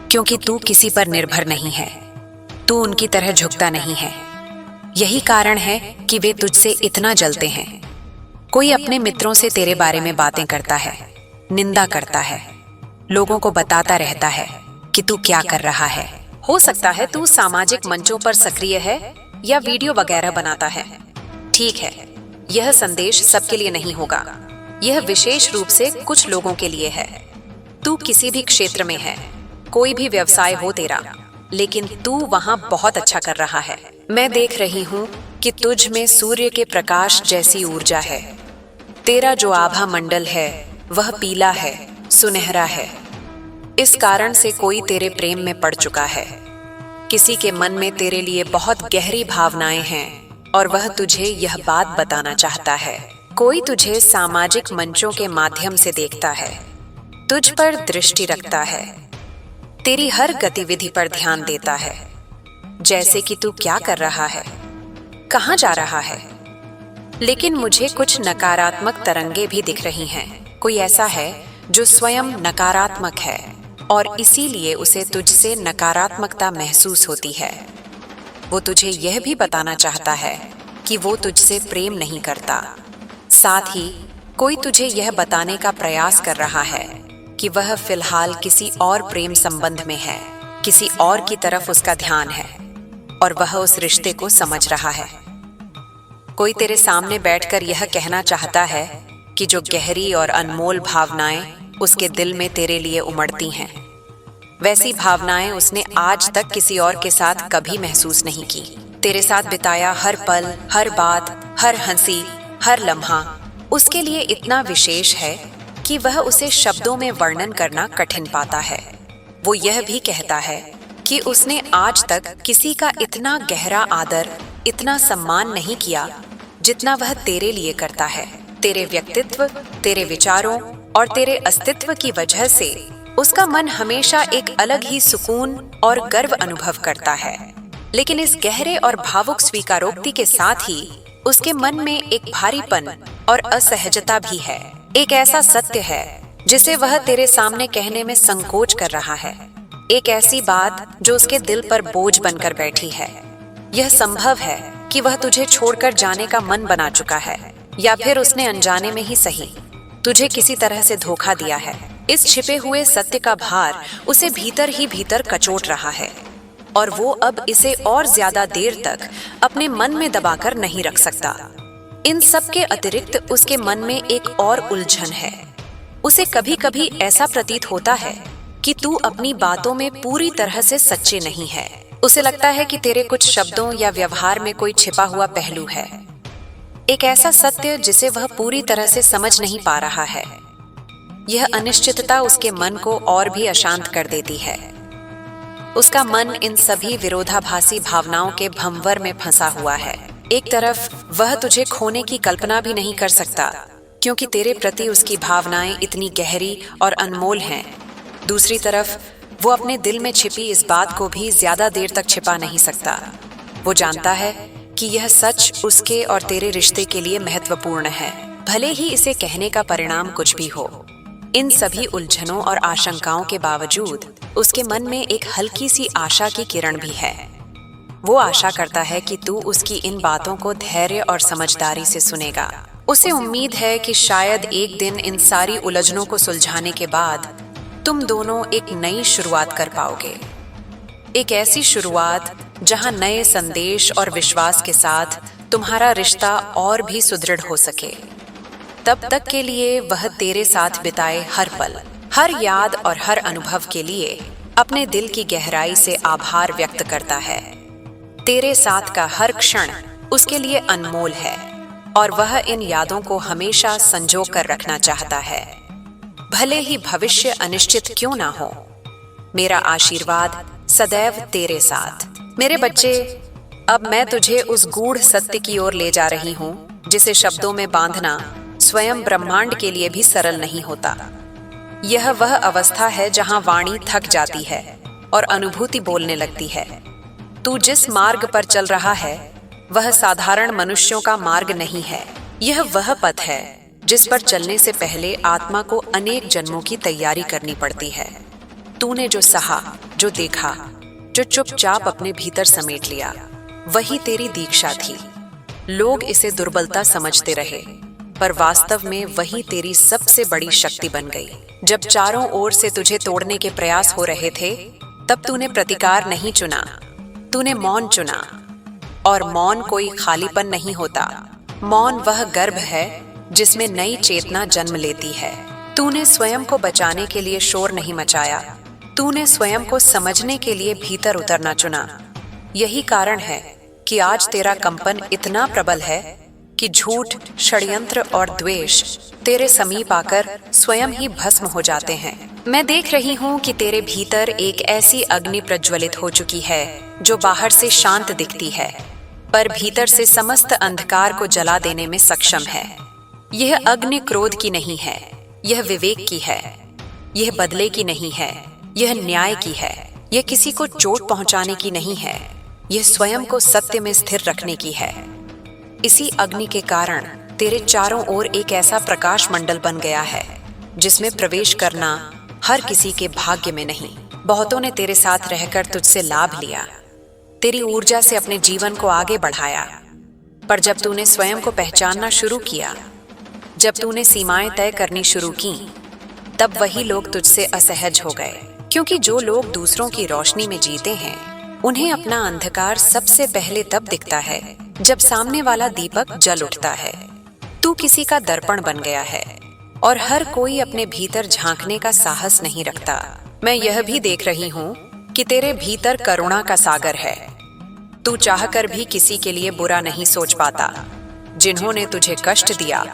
क्योंकि तू किसी पर निर्भर नहीं है, तू उनकी तरह झुकता नहीं है। यही कारण है कि वे तुझसे इतना जलते हैं। कोई अपने मित्रों से तेरे बारे में बातें करता है, निंदा करता है, लोगों को बताता रहता है कि तू क्या कर रहा है। हो सकता है तू सामाजिक मंचों पर सक्रिय है या वीडियो वगैरह बनाता है। ठीक है, यह संदेश सबके लिए नहीं होगा, यह विशेष रूप से कुछ लोगों के लिए है। तू किसी भी क्षेत्र में है, कोई भी व्यवसाय हो तेरा, लेकिन तू वहां बहुत अच्छा कर रहा है। मैं देख रही हूँ कि तुझ में सूर्य के प्रकाश जैसी ऊर्जा है। तेरा जो आभा मंडल है वह पीला है, सुनहरा है। इस कारण से कोई तेरे प्रेम में पड़ चुका है। किसी के मन में तेरे लिए बहुत गहरी भावनाएं हैं और वह तुझे यह बात बताना चाहता है। कोई तुझे सामाजिक मंचों के माध्यम से देखता है, तुझ पर दृष्टि रखता है, तेरी हर गतिविधि पर ध्यान देता है, जैसे कि तू क्या कर रहा है, कहाँ जा रहा है। लेकिन मुझे कुछ नकारात्मक तरंगे भी दिख रही हैं। कोई ऐसा है जो स्वयं नकारात्मक है और इसीलिए उसे तुझसे नकारात्मकता महसूस होती है। वो तुझे यह भी बताना चाहता है कि वो तुझसे प्रेम नहीं करता। साथ ही कोई तुझे यह बताने का प्रयास कर रहा है कि वह फिलहाल किसी और प्रेम संबंध में है, किसी और की तरफ उसका ध्यान है और वह उस रिश्ते को समझ रहा है। कोई तेरे सामने बैठकर यह कहना चाहता है कि जो गहरी और अनमोल भावनाएं उसके दिल में तेरे लिए उमड़ती हैं, वैसी भावनाएं उसने आज तक किसी और के साथ कभी महसूस नहीं की। तेरे साथ बिताया हर पल, हर बात, हर हंसी, हर लम्हा उसके लिए इतना विशेष है कि वह उसे शब्दों में वर्णन करना कठिन पाता है। वो यह भी कहता है कि उसने आज तक किसी का इतना गहरा आदर, इतना सम्मान नहीं किया जितना वह तेरे लिए करता है। तेरे व्यक्तित्व, तेरे विचारों और तेरे अस्तित्व की वजह से उसका मन हमेशा एक अलग ही सुकून और गर्व अनुभव करता है। लेकिन इस गहरे और भावुक स्वीकारोक्ति के साथ ही उसके मन में एक भारीपन और असहजता भी है। एक ऐसा सत्य है जिसे वह तेरे सामने कहने में संकोच कर रहा है। एक ऐसी बात जो उसके दिल पर बोझ बनकर बैठी है। यह संभव है कि वह तुझे छोड़कर जाने का मन बना चुका है, या फिर उसने अनजाने में ही सही तुझे किसी तरह से धोखा दिया है। इस छिपे हुए सत्य का भार उसे भीतर ही भीतर कचोट रहा है और वो अब इसे और ज्यादा देर तक अपने मन में दबाकर नहीं रख सकता। इन सब के अतिरिक्त उसके मन में एक और उलझन है। उसे कभी कभी ऐसा प्रतीत होता है कि तू अपनी बातों में पूरी तरह से सच्चे नहीं है। उसे लगता है कि तेरे कुछ शब्दों या व्यवहार में कोई छिपा हुआ पहलू है, एक ऐसा सत्य जिसे वह पूरी तरह से समझ नहीं पा रहा है। यह अनिश्चितता उसके मन को और भी अशांत कर देती है। उसका मन इन सभी विरोधाभासी भावनाओं के भंवर में फंसा हुआ है। एक तरफ वह तुझे खोने की कल्पना भी नहीं कर सकता, क्योंकि तेरे प्रति उसकी भावनाएं इतनी गहरी और अनमोल हैं। दूसरी तरफ वो अपने दिल में छिपी इस बात को भी ज्यादा देर तक छिपा नहीं सकता। वो जानता है कि यह सच उसके और तेरे रिश्ते के लिए महत्वपूर्ण है, भले ही इसे कहने का परिणाम कुछ भी हो। इन सभी उलझनों और आशंकाओं के बावजूद उसके मन में एक हल्की सी आशा की किरण भी है। वो आशा करता है कि तू उसकी इन बातों को धैर्य और समझदारी से सुनेगा। उसे उम्मीद है कि शायद एक दिन इन सारी उलझनों को सुलझाने के बाद तुम दोनों एक नई शुरुआत कर पाओगे। एक ऐसी शुरुआत जहां नए संदेश और विश्वास के साथ तुम्हारा रिश्ता और भी सुदृढ़ हो सके। तब तक के लिए वह तेरे साथ बिताए हर पल, हर याद और हर अनुभव के लिए अपने दिल की गहराई से आभार व्यक्त करता है। तेरे साथ का हर क्षण उसके लिए अनमोल है और वह इन यादों को हमेशा संजो कर रखना चाहता है, भले ही भविष्य अनिश्चित क्यों ना हो। मेरा आशीर्वाद सदैव तेरे साथ। मेरे बच्चे, अब मैं तुझे उस गूढ़ सत्य की ओर ले जा रही हूँ जिसे शब्दों में बांधना स्वयं ब्रह्मांड के लिए भी सरल नहीं होता। यह वह अवस्था है जहाँ वाणी थक जाती है और अनुभूति बोलने लगती है। तू जिस मार्ग पर चल रहा है वह साधारण मनुष्यों का मार्ग नहीं है। यह वह पथ है जिस पर चलने से पहले आत्मा को अनेक जन्मों की तैयारी करनी पड़ती है। तूने जो सहा, जो देखा, जो चुपचाप अपने भीतर समेट लिया, वही तेरी दीक्षा थी। लोग इसे दुर्बलता समझते रहे, पर वास्तव में वही तेरी सबसे बड़ी शक्ति बन गई। जब चारों ओर से तुझे तोड़ने के प्रयास हो रहे थे, तब तूने प्रतिकार नहीं चुना, तूने मौन चुना। और मौन कोई खालीपन नहीं होता। मौन वह गर्भ है जिसमें नई चेतना जन्म लेती है। तूने स्वयं को बचाने के लिए शोर नहीं मचाया, तूने स्वयं को समझने के लिए भीतर उतरना चुना। यही कारण है कि आज तेरा कंपन इतना प्रबल है कि झूठ, षड्यंत्र और द्वेष तेरे समीप आकर स्वयं ही भस्म हो जाते हैं। मैं देख रही हूँ कि तेरे भीतर एक ऐसी अग्नि प्रज्वलित हो चुकी है जो बाहर से शांत दिखती है, पर भीतर से समस्त अंधकार को जला देने में सक्षम है। यह अग्नि क्रोध की नहीं है, यह विवेक की है। यह बदले की नहीं है, यह न्याय की है। यह किसी को चोट पहुंचाने की नहीं है, यह स्वयं को सत्य में स्थिर रखने की है। इसी अग्नि के कारण तेरे चारों ओर एक ऐसा प्रकाश मंडल बन गया है जिसमें प्रवेश करना हर किसी के भाग्य में नहीं। बहुतों ने तेरे साथ रहकर तुझसे लाभ लिया, तेरी ऊर्जा से अपने जीवन को आगे बढ़ाया, पर जब तूने स्वयं को पहचानना शुरू किया, जब तूने सीमाएं तय करनी शुरू की, तब वही लोग तुझसे असहज हो गए। क्योंकि जो लोग दूसरों की रोशनी में जीते हैं, उन्हें अपना अंधकार सबसे पहले तब दिखता है जब सामने वाला दीपक जल उठता है। तू किसी का दर्पण बन गया है और हर कोई अपने भीतर झांकने का साहस नहीं रखता। मैं यह भी देख रही हूँ कि तेरे भीतर करुणा का सागर है। तू चाहकर भी किसी के लिए बुरा नहीं सोच पाता। जिन्होंने तुझे कष्ट दिया,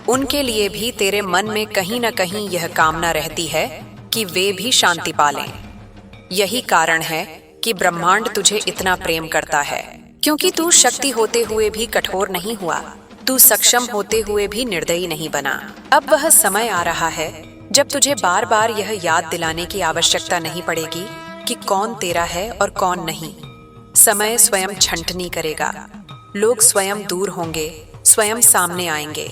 उनके लिए भी तेरे मन में कहीं न कहीं यह कामना रहती है कि वे भी शांति पालें। यही कारण है कि ब्रह्मांड तुझे इतना प्रेम करता है, क्योंकि तू शक्ति होते हुए भी कठोर नहीं हुआ, तू सक्षम होते हुए भी निर्दयी नहीं बना। अब वह समय आ रहा है जब तुझे बार बार यह याद दिलाने की आवश्यकता नहीं पड़ेगी कि कौन तेरा है और कौन नहीं। समय स्वयं छंटनी करेगा, लोग स्वयं दूर होंगे, स्वयं सामने आएंगे।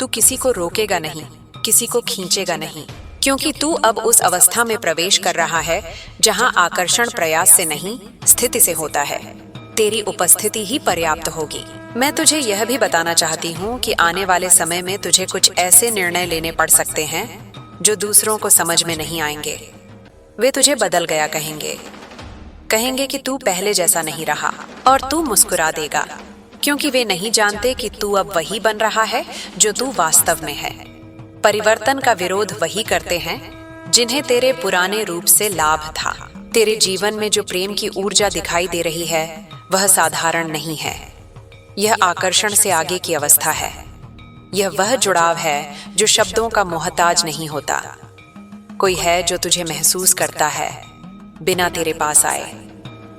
तू किसी को रोकेगा नहीं, किसी को खींचेगा नहीं, क्योंकि तू अब उस अवस्था में प्रवेश कर रहा है जहां आकर्षण प्रयास से नहीं, स्थिति से होता है। तेरी उपस्थिति ही पर्याप्त होगी। मैं तुझे यह भी बताना चाहती हूँ कि आने वाले समय में तुझे कुछ ऐसे निर्णय लेने पड़ सकते हैं जो दूसरों को समझ में नहीं आएंगे। वे तुझे बदल गया कहेंगे कि तू पहले जैसा नहीं रहा, और तू मुस्कुरा देगा, क्योंकि वे नहीं जानते कि तू अब वही बन रहा है जो तू वास्तव में है। परिवर्तन का विरोध वही करते हैं जिन्हें तेरे पुराने रूप से लाभ था। तेरे जीवन में जो प्रेम की ऊर्जा दिखाई दे रही है वह साधारण नहीं है। यह आकर्षण से आगे की अवस्था है। यह वह जुड़ाव है जो शब्दों का मोहताज नहीं होता। कोई है जो तुझे महसूस करता है बिना तेरे पास आए।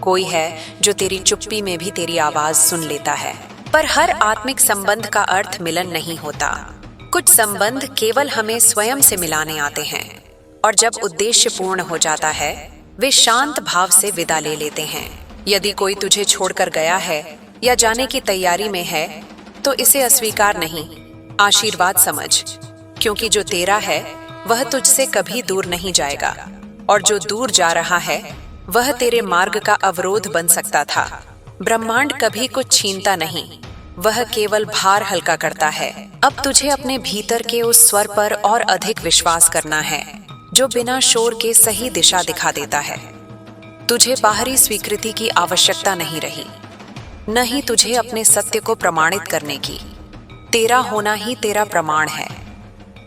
कोई है जो तेरी चुप्पी में भी तेरी आवाज सुन लेता है। पर हर आत्मिक संबंध का अर्थ मिलन नहीं होता। कुछ संबंध केवल हमें स्वयं से मिलाने आते हैं, और जब उद्देश्य पूर्ण हो जाता है वे शांत भाव से विदा ले लेते हैं। यदि कोई तुझे छोड़कर गया है या जाने की तैयारी में है तो इसे अस्वीकार नहीं, आशीर्वाद समझ, क्योंकि जो तेरा है वह तुझसे कभी दूर नहीं जाएगा, और जो दूर जा रहा है वह तेरे मार्ग का अवरोध बन सकता था। ब्रह्मांड कभी कुछ छीनता नहीं, वह केवल भार हल्का करता है। अब तुझे अपने भीतर के उस स्वर पर और अधिक विश्वास करना है जो बिना शोर के सही दिशा दिखा देता है। तुझे बाहरी स्वीकृति की आवश्यकता नहीं रही, न ही तुझे अपने सत्य को प्रमाणित करने की। तेरा होना ही तेरा प्रमाण है,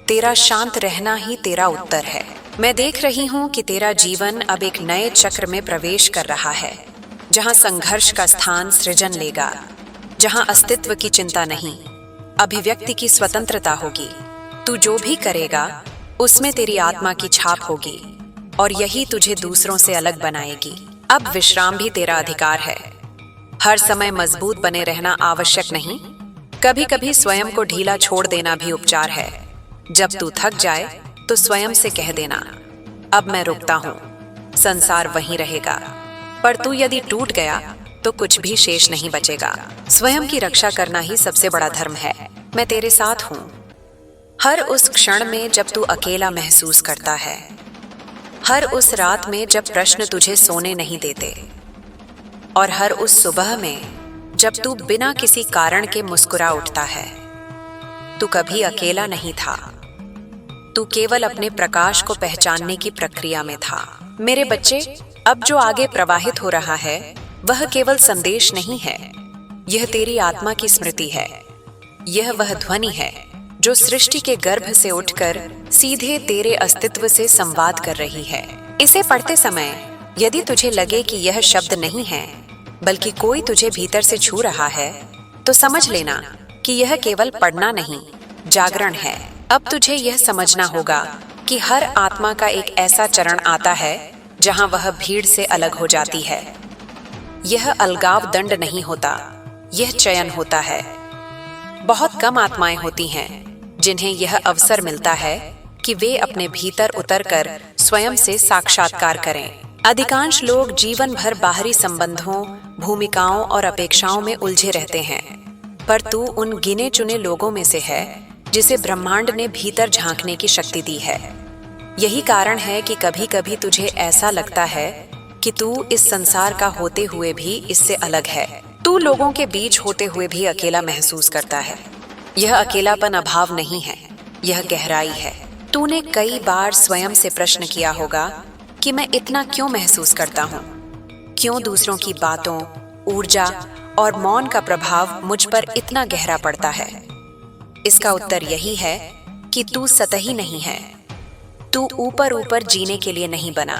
तेरा शांत रहना ही तेरा उत्तर है। मैं देख रही हूँ कि तेरा जीवन अब एक नए चक्र में प्रवेश कर रहा है, जहाँ संघर्ष का स्थान सृजन लेगा, जहाँ अस्तित्व की चिंता नहीं, अभिव्यक्ति की स्वतंत्रता होगी। तू जो भी करेगा उसमें तेरी आत्मा की छाप होगी, और यही तुझे दूसरों से अलग बनाएगी। अब विश्राम भी तेरा अधिकार है। हर समय मजबूत बने रहना आवश्यक नहीं, कभी कभी स्वयं को ढीला छोड़ देना भी उपचार है। जब तू थक जाए तो स्वयं से कह देना, अब मैं रुकता हूँ, संसार वहीं रहेगा। पर तू यदि टूट गया तो कुछ भी शेष नहीं बचेगा। स्वयं की रक्षा करना ही सबसे बड़ा धर्म है। मैं तेरे साथ हूँ। हर उस क्षण में जब तू अकेला महसूस करता है, हर उस रात में जब प्रश्न तुझे सोने नहीं देते, और हर उस सुबह में जब तू बिना किसी कारण के मुस्कुरा उठता है। तू कभी अकेला नहीं था, तू केवल अपने प्रकाश को पहचानने की प्रक्रिया में था। मेरे बच्चे, अब जो आगे प्रवाहित हो रहा है वह केवल संदेश नहीं है, यह तेरी आत्मा की स्मृति है। यह वह ध्वनि है जो सृष्टि के गर्भ से उठकर सीधे तेरे अस्तित्व से संवाद कर रही है। इसे पढ़ते समय यदि तुझे लगे कि यह शब्द नहीं है बल्कि कोई तुझे भीतर से छू रहा है, तो समझ लेना कि यह केवल पढ़ना नहीं, जागरण है। अब तुझे यह समझना होगा कि हर आत्मा का एक ऐसा चरण आता है जहां वह भीड़ से अलग हो जाती है। यह अलगाव दंड नहीं होता, यह चयन होता है। बहुत कम आत्माएं होती हैं जिन्हें यह अवसर मिलता है कि वे अपने भीतर उतरकर स्वयं से साक्षात्कार करें। अधिकांश लोग जीवन भर बाहरी संबंधों, भूमिकाओं और अपेक्षाओं में उलझे रहते हैं, पर तू उन गिने चुने लोगों में से है जिसे ब्रह्मांड ने भीतर झांकने की शक्ति दी है। यही कारण है कि कभी कभी तुझे ऐसा लगता है कि तू इस संसार का होते हुए भी इससे अलग है। तू लोगों के बीच होते हुए भी अकेला महसूस करता है। यह अकेलापन अभाव नहीं है, यह गहराई है। तूने कई बार स्वयं से प्रश्न किया होगा कि मैं इतना क्यों महसूस करता हूँ, क्यों दूसरों की बातों, ऊर्जा और मौन का प्रभाव मुझ पर इतना गहरा पड़ता है। इसका उत्तर यही है कि तू सतही नहीं है। तू ऊपर ऊपर जीने के लिए नहीं बना,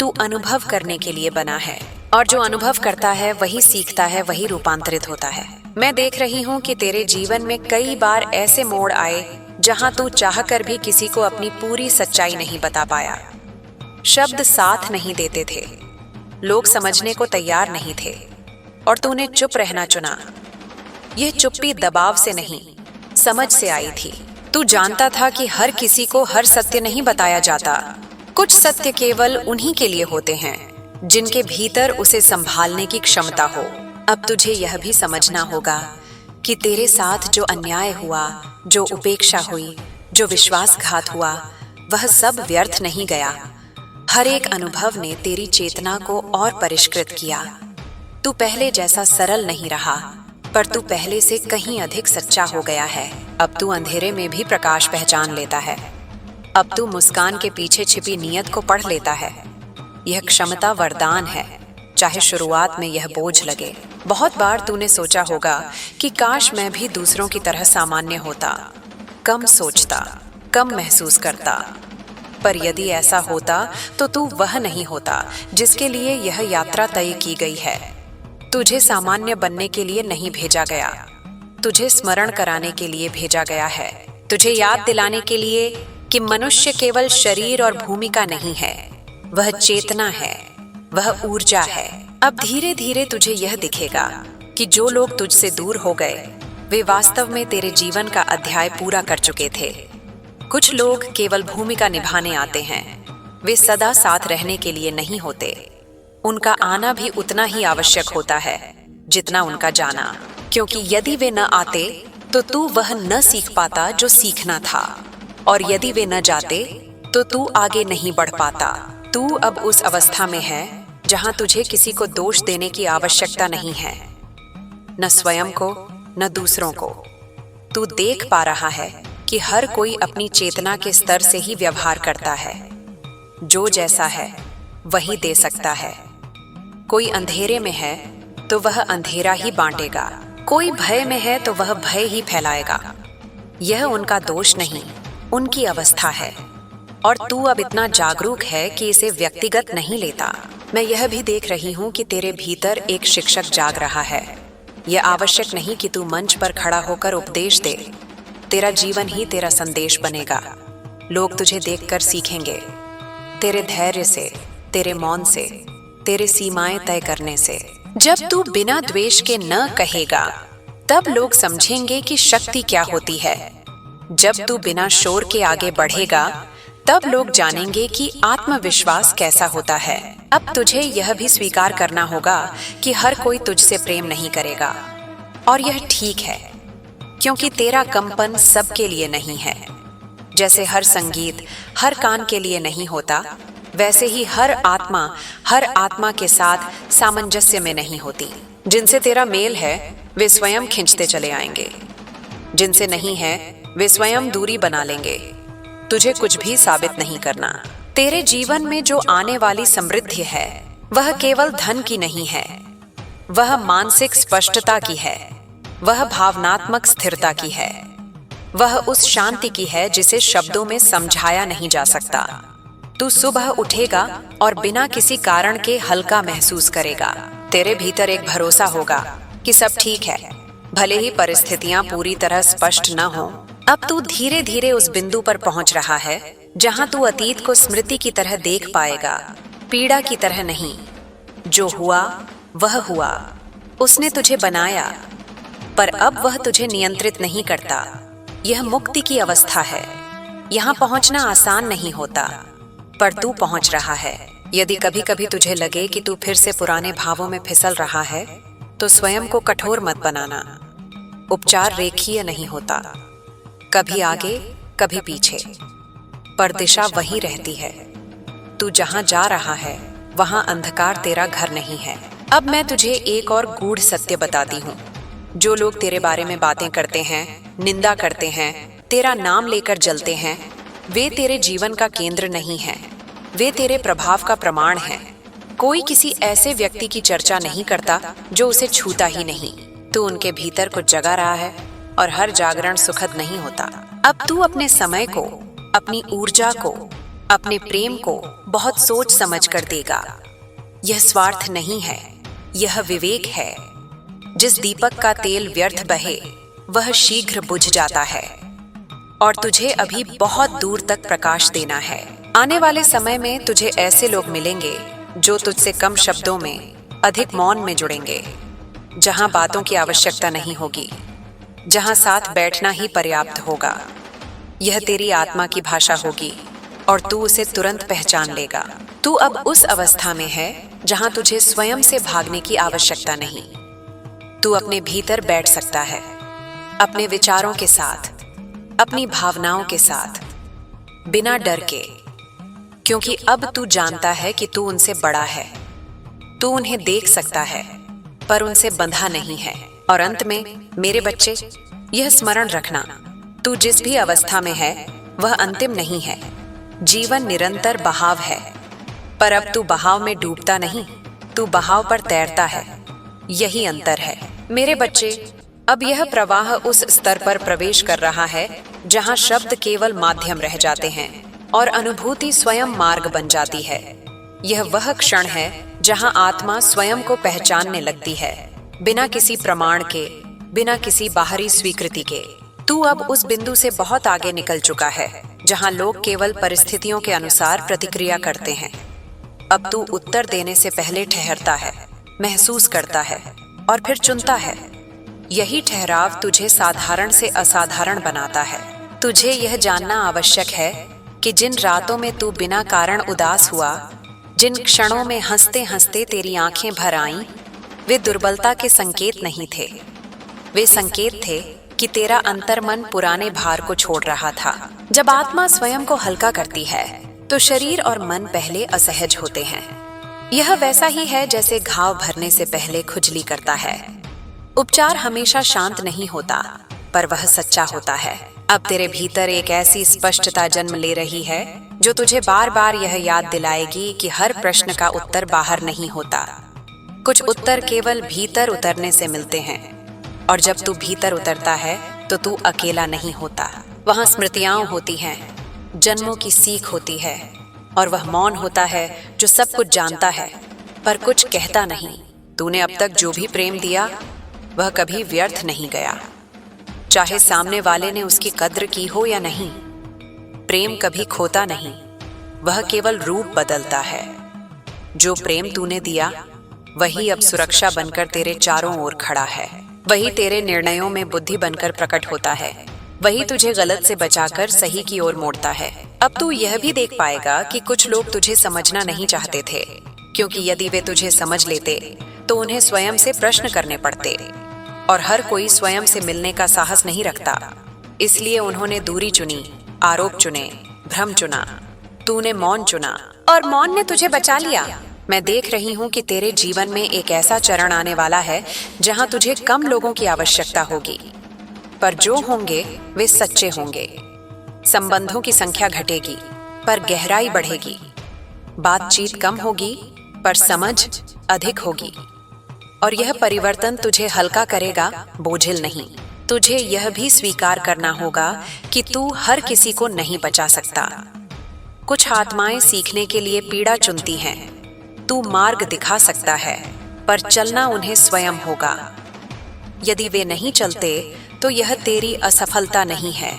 तू अनुभव करने के लिए बना है, और जो अनुभव करता है वही सीखता है, वही रूपांतरित होता है। मैं देख रही हूँ कि तेरे जीवन में कई बार ऐसे मोड़ आए जहां तू चाहकर भी किसी को अपनी पूरी सच्चाई नहीं बता पाया। शब्द साथ नहीं देते थे, लोग समझने को तैयार नहीं थे, और तूने चुप रहना चुना। यह चुप्पी दबाव से नहीं, समझ से आई थी। तू जानता था कि हर किसी को हर सत्य नहीं बताया जाता। कुछ सत्य केवल उन्हीं के लिए होते हैं जिनके भीतर उसे संभालने की क्षमता हो। अब तुझे यह भी समझना होगा कि तेरे साथ जो अन्याय हुआ, जो उपेक्षा हुई, जो विश्वासघात हुआ, वह सब व्यर्थ नहीं गया। हर एक अनुभव ने तेरी चेतना को और परिष्कृत किया। तू पहले जैसा सरल नहीं रहा, पर तू पहले से कहीं अधिक सच्चा हो गया है। अब तू अंधेरे में भी प्रकाश पहचान लेता है। अब तू मुस्कान के पीछे छिपी नीयत को पढ़ लेता है। यह क्षमता वरदान है, चाहे शुरुआत में यह बोझ लगे। बहुत बार तूने सोचा होगा कि काश मैं भी दूसरों की तरह सामान्य होता, कम सोचता, कम महसूस करता। पर यदि ऐसा होता तो तू वह नहीं होता जिसके लिए यह यात्रा तय की गई है। तुझे सामान्य बनने के लिए नहीं भेजा गया, तुझे स्मरण कराने के लिए भेजा गया है। तुझे याद दिलाने के लिए कि मनुष्य केवल शरीर और भूमिका नहीं है, वह चेतना है, वह ऊर्जा है। अब धीरे धीरे तुझे यह दिखेगा कि जो लोग तुझसे दूर हो गए वे वास्तव में तेरे जीवन का अध्याय पूरा कर चुके थे। कुछ लोग केवल भूमिका निभाने आते हैं, वे सदा साथ रहने के लिए नहीं होते। उनका आना भी उतना ही आवश्यक होता है जितना उनका जाना, क्योंकि यदि वे न आते तो तू वह न सीख पाता जो सीखना था, और यदि वे न जाते तो तू आगे नहीं बढ़ पाता। तू अब उस अवस्था में है जहां तुझे किसी को दोष देने की आवश्यकता नहीं है, न स्वयं को न दूसरों को। तू देख पा रहा है कि हर कोई अपनी चेतना के स्तर से ही व्यवहार करता है। जो जैसा है वही दे सकता है। कोई अंधेरे में है तो वह अंधेरा ही बांटेगा, कोई भय में है तो वह भय ही फैलाएगा। यह उनका दोष नहीं, उनकी अवस्था है, और तू अब इतना जागरूक है कि इसे व्यक्तिगत नहीं लेता। मैं यह भी देख रही हूँ कि तेरे भीतर एक शिक्षक जाग रहा है। यह आवश्यक नहीं कि तू मंच पर खड़ा होकर उपदेश दे, तेरा जीवन ही तेरा संदेश बनेगा। लोग तुझे देखकर सीखेंगे, तेरे धैर्य से, तेरे मौन से, तेरे सीमाएं तय करने से। जब तू बिना द्वेष के न कहेगा तब लोग समझेंगे कि शक्ति क्या होती है। जब तू बिना शोर के आगे बढ़ेगा तब लोग जानेंगे कि आत्मविश्वास कैसा होता है। अब तुझे यह भी स्वीकार करना होगा कि हर कोई तुझसे प्रेम नहीं करेगा, और यह ठीक है, क्योंकि तेरा कंपन सबके लिए नहीं है। जैसे हर संगीत हर कान के लिए नहीं होता, वैसे ही हर आत्मा के साथ सामंजस्य में नहीं होती। जिनसे तेरा मेल है वे स्वयं खींचते चले आएंगे, जिनसे नहीं है वे स्वयं दूरी बना लेंगे। तुझे कुछ भी साबित नहीं करना। तेरे जीवन में जो आने वाली समृद्धि है वह केवल धन की नहीं है, वह मानसिक स्पष्टता की है, वह भावनात्मक स्थिरता की है, वह उस शांति की है जिसे शब्दों में समझाया नहीं जा सकता। तू सुबह उठेगा और बिना किसी कारण के हल्का महसूस करेगा। तेरे भीतर एक भरोसा होगा कि सब ठीक है, भले ही परिस्थितियां पूरी तरह स्पष्ट न हो। अब तू धीरे धीरे उस बिंदु पर पहुंच रहा है जहां तू अतीत को स्मृति की तरह देख पाएगा, पीड़ा की तरह नहीं। जो हुआ वह हुआ, उसने तुझे बनाया, पर अब वह तुझे नियंत्रित नहीं करता। यह मुक्ति की अवस्था है। यहाँ पहुंचना आसान नहीं होता, पर तू पहुंच रहा है। यदि कभी कभी तुझे लगे कि तू फिर से पुराने भावों में फिसल रहा है तो स्वयं को कठोर मत बनाना। उपचार रेखीय नहीं होता, कभी आगे कभी पीछे, पर दिशा वही रहती है। तू जहां जा रहा है वहां अंधकार तेरा घर नहीं है। अब मैं तुझे एक और गूढ़ सत्य बताती हूँ। जो लोग तेरे बारे में बातें करते हैं, निंदा करते हैं, तेरा नाम लेकर जलते हैं, वे तेरे जीवन का केंद्र नहीं हैं, वे तेरे प्रभाव का प्रमाण हैं। कोई किसी ऐसे व्यक्ति की चर्चा नहीं करता जो उसे छूता ही नहीं। तू उनके भीतर कुछ जगा रहा है, और हर जागरण सुखद नहीं होता। अब तू अपने समय को, अपनी ऊर्जा को, अपने प्रेम को बहुत सोच समझ कर देगा। यह स्वार्थ नहीं है, यह विवेक है। जिस दीपक का तेल व्यर्थ बहे वह शीघ्र बुझ जाता है, और तुझे अभी बहुत दूर तक प्रकाश देना है। आने वाले समय में तुझे ऐसे लोग मिलेंगे जो तुझसे कम शब्दों में, अधिक मौन में जुड़ेंगे, जहां बातों की आवश्यकता नहीं होगी, जहां साथ बैठना ही पर्याप्त होगा। यह तेरी आत्मा की भाषा होगी और तू उसे तुरंत पहचान लेगा। तू अब उस अवस्था में है जहां तुझे स्वयं से भागने की आवश्यकता नहीं। तू अपने भीतर बैठ सकता है, अपने विचारों के साथ, अपनी भावनाओं के साथ, बिना डर के, क्योंकि अब तू जानता है कि तू उनसे बड़ा है। तू उन्हें देख सकता है पर उनसे बंधा नहीं है। और अंत में मेरे बच्चे, यह स्मरण रखना, तू जिस भी अवस्था में है वह अंतिम नहीं है। जीवन निरंतर बहाव है, पर अब तू बहाव में डूबता नहीं, तू बहाव पर तैरता है। यही अंतर है मेरे बच्चे। अब यह प्रवाह उस स्तर पर प्रवेश कर रहा है जहां शब्द केवल माध्यम रह जाते हैं और अनुभूति स्वयं मार्ग बन जाती है। यह वह क्षण है जहां आत्मा स्वयं को पहचानने लगती है, बिना किसी प्रमाण के, बिना किसी बाहरी स्वीकृति के। तू अब उस बिंदु से बहुत आगे निकल चुका है जहां लोग केवल परिस्थितियों के अनुसार प्रतिक्रिया करते हैं। अब तू उत्तर देने से पहले ठहरता है, महसूस करता है और फिर चुनता है। यही ठहराव तुझे साधारण से असाधारण बनाता है। तुझे यह जानना आवश्यक है कि जिन रातों में तू बिना कारण उदास हुआ, जिन क्षणों में हंसते हंसते तेरी आंखें भर आईं, वे दुर्बलता के संकेत नहीं थे। वे संकेत थे कि तेरा अंतर्मन पुराने भार को छोड़ रहा था। जब आत्मा स्वयं को हल्का करती है तो शरीर और मन पहले असहज होते हैं। यह वैसा ही है जैसे घाव भरने से पहले खुजली करता है। उपचार हमेशा शांत नहीं होता, पर वह सच्चा होता है। अब तेरे भीतर एक ऐसी स्पष्टता जन्म ले रही है जो तुझे बार बार यह याद दिलाएगी कि हर प्रश्न का उत्तर बाहर नहीं होता। कुछ उत्तर केवल भीतर उतरने से मिलते हैं, और जब तू भीतर उतरता है तो तू अकेला नहीं होता। वहां स्मृतियां होती हैं, जन्मों की सीख होती है, और वह मौन होता है जो सब कुछ जानता है पर कुछ कहता नहीं। तूने अब तक जो भी प्रेम दिया वह कभी व्यर्थ नहीं गया, चाहे सामने वाले ने उसकी कद्र की हो या नहीं। प्रेम कभी खोता नहीं, वह केवल रूप बदलता है। जो प्रेम तूने दिया वही अब सुरक्षा बनकर तेरे चारों ओर खड़ा है। वही तेरे निर्णयों में बुद्धि बनकर प्रकट होता है। वही तुझे गलत से बचाकर सही की ओर मोड़ता है। अब तू यह भी देख पाएगा कि कुछ लोग तुझे समझना नहीं चाहते थे, क्योंकि यदि वे तुझे समझ लेते तो उन्हें स्वयं से प्रश्न करने पड़ते, और हर कोई स्वयं से मिलने का साहस नहीं रखता। इसलिए उन्होंने दूरी चुनी, आरोप चुने, भ्रम चुना। तूने मौन चुना और मौन ने तुझे बचा लिया। मैं देख रही हूँ कि तेरे जीवन में एक ऐसा चरण आने वाला है जहाँ तुझे कम लोगों की आवश्यकता होगी, पर जो होंगे वे सच्चे होंगे। संबंधों की संख्या घटेगी पर गहराई बढ़ेगी। बातचीत कम होगी पर समझ अधिक होगी। और यह परिवर्तन तुझे हल्का करेगा, बोझिल नहीं। तुझे यह भी स्वीकार करना होगा कि तू हर किसी को नहीं बचा सकता। कुछ आत्माएं सीखने के लिए पीड़ा चुनती हैं। तू मार्ग दिखा सकता है, पर चलना उन्हें स्वयं होगा। यदि वे नहीं चलते तो यह तेरी असफलता नहीं है,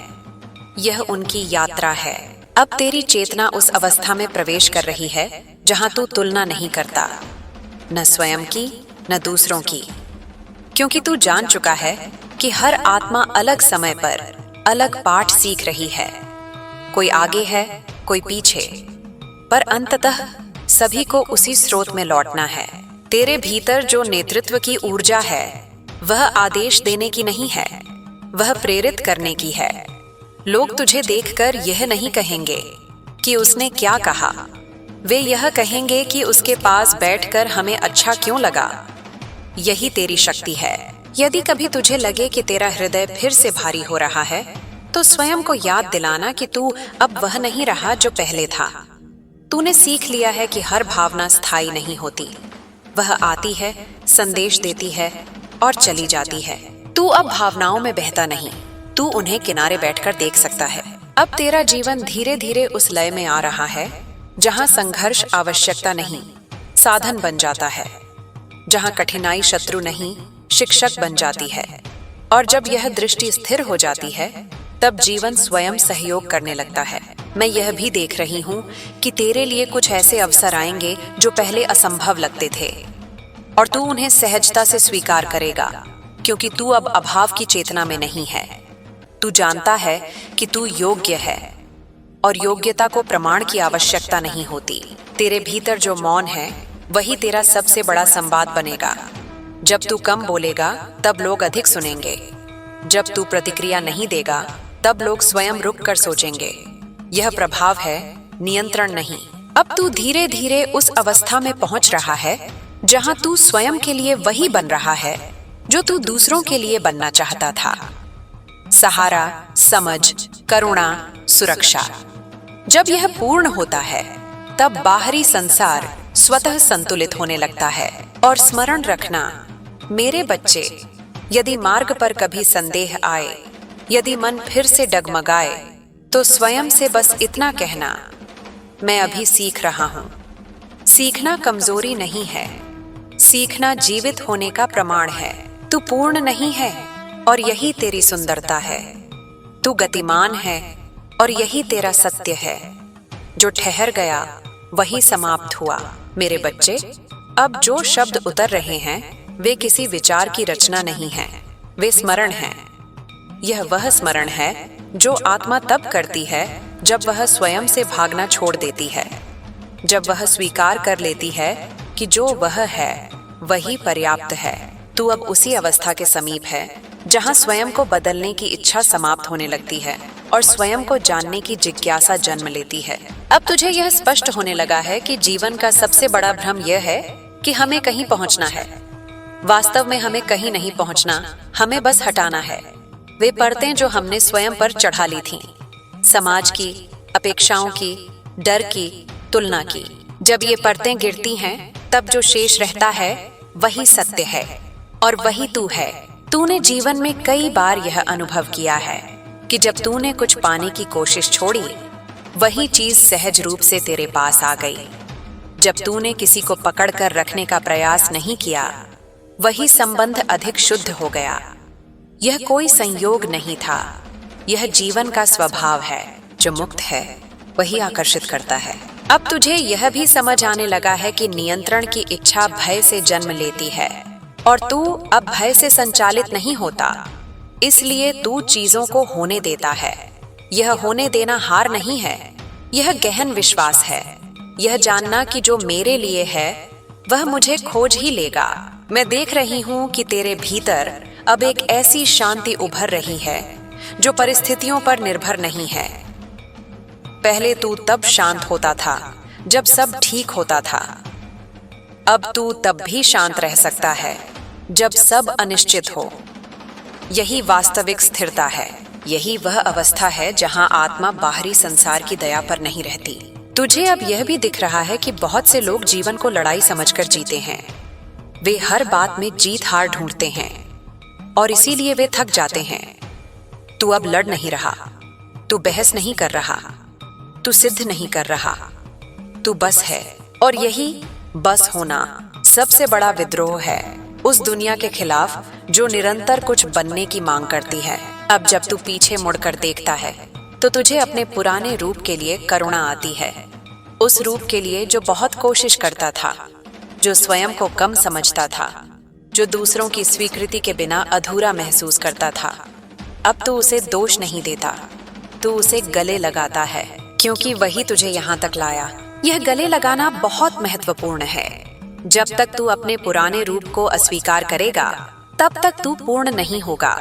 यह उनकी यात्रा है। अब तेरी चेतना उस अवस्था में प्रवेश कर रही है जहां तू तुलना नहीं करता, न स्वयं की न दूसरों की, क्योंकि तू जान चुका है कि हर आत्मा अलग समय पर अलग पाठ सीख रही है। कोई आगे है, कोई पीछे, पर अंततः सभी को उसी स्रोत में लौटना है। तेरे भीतर जो नेतृत्व की ऊर्जा है वह आदेश देने की नहीं है, वह प्रेरित करने की है। लोग तुझे देखकर यह नहीं कहेंगे कि उसने क्या कहा, वे यह कहेंगे कि उसके पास बैठकर हमें अच्छा क्यों लगा। यही तेरी शक्ति है। यदि कभी तुझे लगे कि तेरा हृदय फिर से भारी हो रहा है तो स्वयं को याद दिलाना कि तू अब वह नहीं रहा जो पहले था। तूने सीख लिया है कि हर भावना स्थायी नहीं होती, वह आती है, संदेश देती है और चली जाती है। तू अब भावनाओं में बहता नहीं, तू उन्हें किनारे बैठकर देख सकता है। अब तेरा जीवन धीरे धीरे उस लय में आ रहा है जहां संघर्ष आवश्यकता नहीं, साधन बन जाता है, जहां कठिनाई शत्रु नहीं, शिक्षक बन जाती है। और जब यह दृष्टि स्थिर हो जाती है तब जीवन स्वयं सहयोग करने लगता है। मैं यह भी देख रही हूँ कि तेरे लिए कुछ ऐसे अवसर आएंगे जो पहले असंभव लगते थे, और तू उन्हें सहजता से स्वीकार करेगा, क्योंकि तू अब अभाव की चेतना में नहीं है, तू जानता है कि तू योग्य है और योग्यता को प्रमाण की आवश्यकता नहीं होती। तेरे भीतर जो मौन है वही तेरा सबसे बड़ा संवाद बनेगा। जब तू कम बोलेगा तब लोग अधिक सुनेंगे। जब तू प्रतिक्रिया नहीं देगा तब लोग स्वयं रुक कर सोचेंगे। यह प्रभाव है, नियंत्रण नहीं। अब तू धीरे धीरे उस अवस्था में पहुंच रहा है जहां तू स्वयं के लिए वही बन रहा है जो तू दूसरों के लिए बनना चाहता था। सहारा, समझ, करुणा, सुरक्षा। जब यह पूर्ण होता है तब बाहरी संसार स्वतः संतुलित होने लगता है। और स्मरण रखना मेरे बच्चे, यदि मार्ग पर कभी संदेह आए, यदि मन फिर से डगमगाए, तो स्वयं से बस इतना कहना, मैं अभी सीख रहा हूं। सीखना कमजोरी नहीं है, सीखना जीवित होने का प्रमाण है। तू पूर्ण नहीं है और यही तेरी सुंदरता है। तू गतिमान है और यही तेरा सत्य है। जो ठहर गया वही समाप्त हुआ। मेरे बच्चे, अब जो शब्द उतर रहे हैं वे किसी विचार की रचना नहीं है, वे स्मरण हैं। यह वह स्मरण है जो आत्मा तब करती है जब वह स्वयं से भागना छोड़ देती है, जब वह स्वीकार कर लेती है कि जो वह है वही पर्याप्त है। तू अब उसी अवस्था के समीप है जहां स्वयं को बदलने की इच्छा समाप्त होने लगती है और स्वयं को जानने की जिज्ञासा जन्म लेती है। अब तुझे यह स्पष्ट होने लगा है कि जीवन का सबसे बड़ा भ्रम यह है कि हमें कहीं पहुंचना है। वास्तव में हमें कहीं नहीं पहुंचना, हमें बस हटाना है वे परतें जो हमने स्वयं पर चढ़ा ली थीं। समाज की, अपेक्षाओं की, डर की, तुलना की। जब ये परतें गिरती हैं तब जो शेष रहता है वही सत्य है और वही तू है। तूने जीवन में कई बार यह अनुभव किया है कि जब तूने कुछ पाने की कोशिश छोड़ी, वही चीज सहज रूप से तेरे पास आ गई। जब तूने किसी को पकड़कर रखने का प्रयास नहीं किया, वही संबंध अधिक शुद्ध हो गया। यह कोई संयोग नहीं था, यह जीवन का स्वभाव है। जो मुक्त है वही आकर्षित करता है। अब तुझे यह भी समझ आने लगा है कि नियंत्रण की इच्छा भय से जन्म लेती है और तू अब भय से संचालित नहीं होता, इसलिए तू चीजों को होने देता है। यह होने देना हार नहीं है, यह गहन विश्वास है। यह जानना कि जो मेरे लिए है वह मुझे खोज ही लेगा। मैं देख रही हूं कि तेरे भीतर अब एक ऐसी शांति उभर रही है जो परिस्थितियों पर निर्भर नहीं है। पहले तू तब शांत होता था जब सब ठीक होता था। अब तू तब भी शांत रह सकता है जब सब अनिश्चित हो। यही वास्तविक स्थिरता है। यही वह अवस्था है जहां आत्मा बाहरी संसार की दया पर नहीं रहती। तुझे अब यह भी दिख रहा है कि बहुत से लोग जीवन को लड़ाई समझकर जीते हैं। वे हर बात में जीत हार ढूंढते हैं और इसीलिए वे थक जाते हैं। तू अब लड़ नहीं रहा, तू बहस नहीं कर रहा, तू सिद्ध नहीं कर रहा, तू बस है। और यही बस होना सबसे बड़ा विद्रोह है उस दुनिया के खिलाफ जो निरंतर कुछ बनने की मांग करती है। अब जब तू पीछे मुड़कर देखता है तो तुझे अपने पुराने रूप के लिए करुणा आती है, उस रूप के लिए जो बहुत कोशिश करता था, जो स्वयं को कम समझता था, जो दूसरों की स्वीकृति के बिना अधूरा महसूस करता था। अब तू उसे दोष नहीं देता, तू उसे गले लगाता है, क्योंकि वही तुझे यहाँ तक लाया। यह गले लगाना बहुत महत्वपूर्ण है। जब तक तू अपने पुराने रूप को अस्वीकार करेगा तब तक तू पूर्ण नहीं होगा।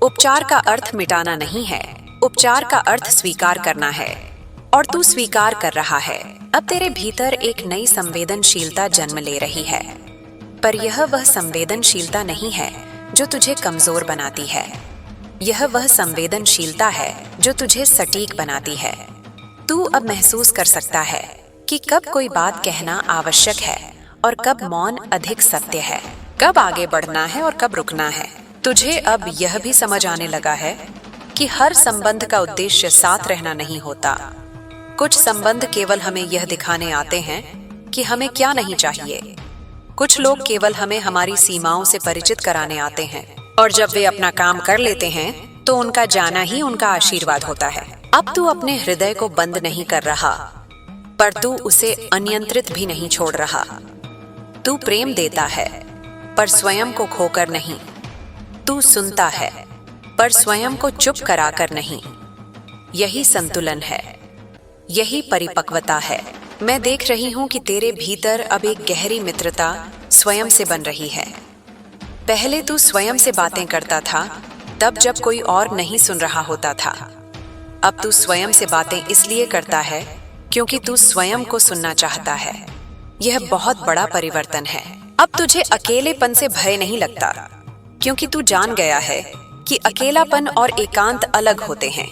उपचार का अर्थ मिटाना नहीं है, उपचार का अर्थ स्वीकार करना है और तू स्वीकार कर रहा है। अब तेरे भीतर एक नई संवेदनशीलता जन्म ले रही है, पर यह वह संवेदनशीलता नहीं है जो तुझे कमजोर बनाती है। यह वह संवेदनशीलता है जो तुझे सटीक बनाती है। तू अब महसूस कर सकता है कि कब कोई बात कहना आवश्यक है और कब मौन अधिक सत्य है, कब आगे बढ़ना है और कब रुकना है। तुझे अब यह भी समझ आने लगा है कि हर संबंध का उद्देश्य साथ रहना नहीं होता। कुछ संबंध केवल हमें यह दिखाने आते हैं कि हमें क्या नहीं चाहिए। कुछ लोग केवल हमें हमारी सीमाओं से परिचित कराने आते हैं और जब वे अपना काम कर लेते हैं तो उनका जाना ही उनका आशीर्वाद होता है। अब तू अपने हृदय को बंद नहीं कर रहा, पर तू उसे अनियंत्रित भी नहीं छोड़ रहा। तू प्रेम देता है पर स्वयं को खोकर नहीं। तू सुनता है पर स्वयं को चुप कराकर नहीं। यही संतुलन है, यही परिपक्वता है। मैं देख रही हूं कि तेरे भीतर अब एक गहरी मित्रता स्वयं से बन रही है। पहले तू स्वयं से बातें करता था, तब जब कोई और नहीं सुन रहा होता था। अब तू स्वयं से बातें इसलिए करता है क्योंकि तू स्वयं को सुनना चाहता है। यह बहुत बड़ा परिवर्तन है। अब तुझे अकेलेपन से भय नहीं लगता, क्योंकि तू जान गया है कि अकेलापन और एकांत अलग होते हैं।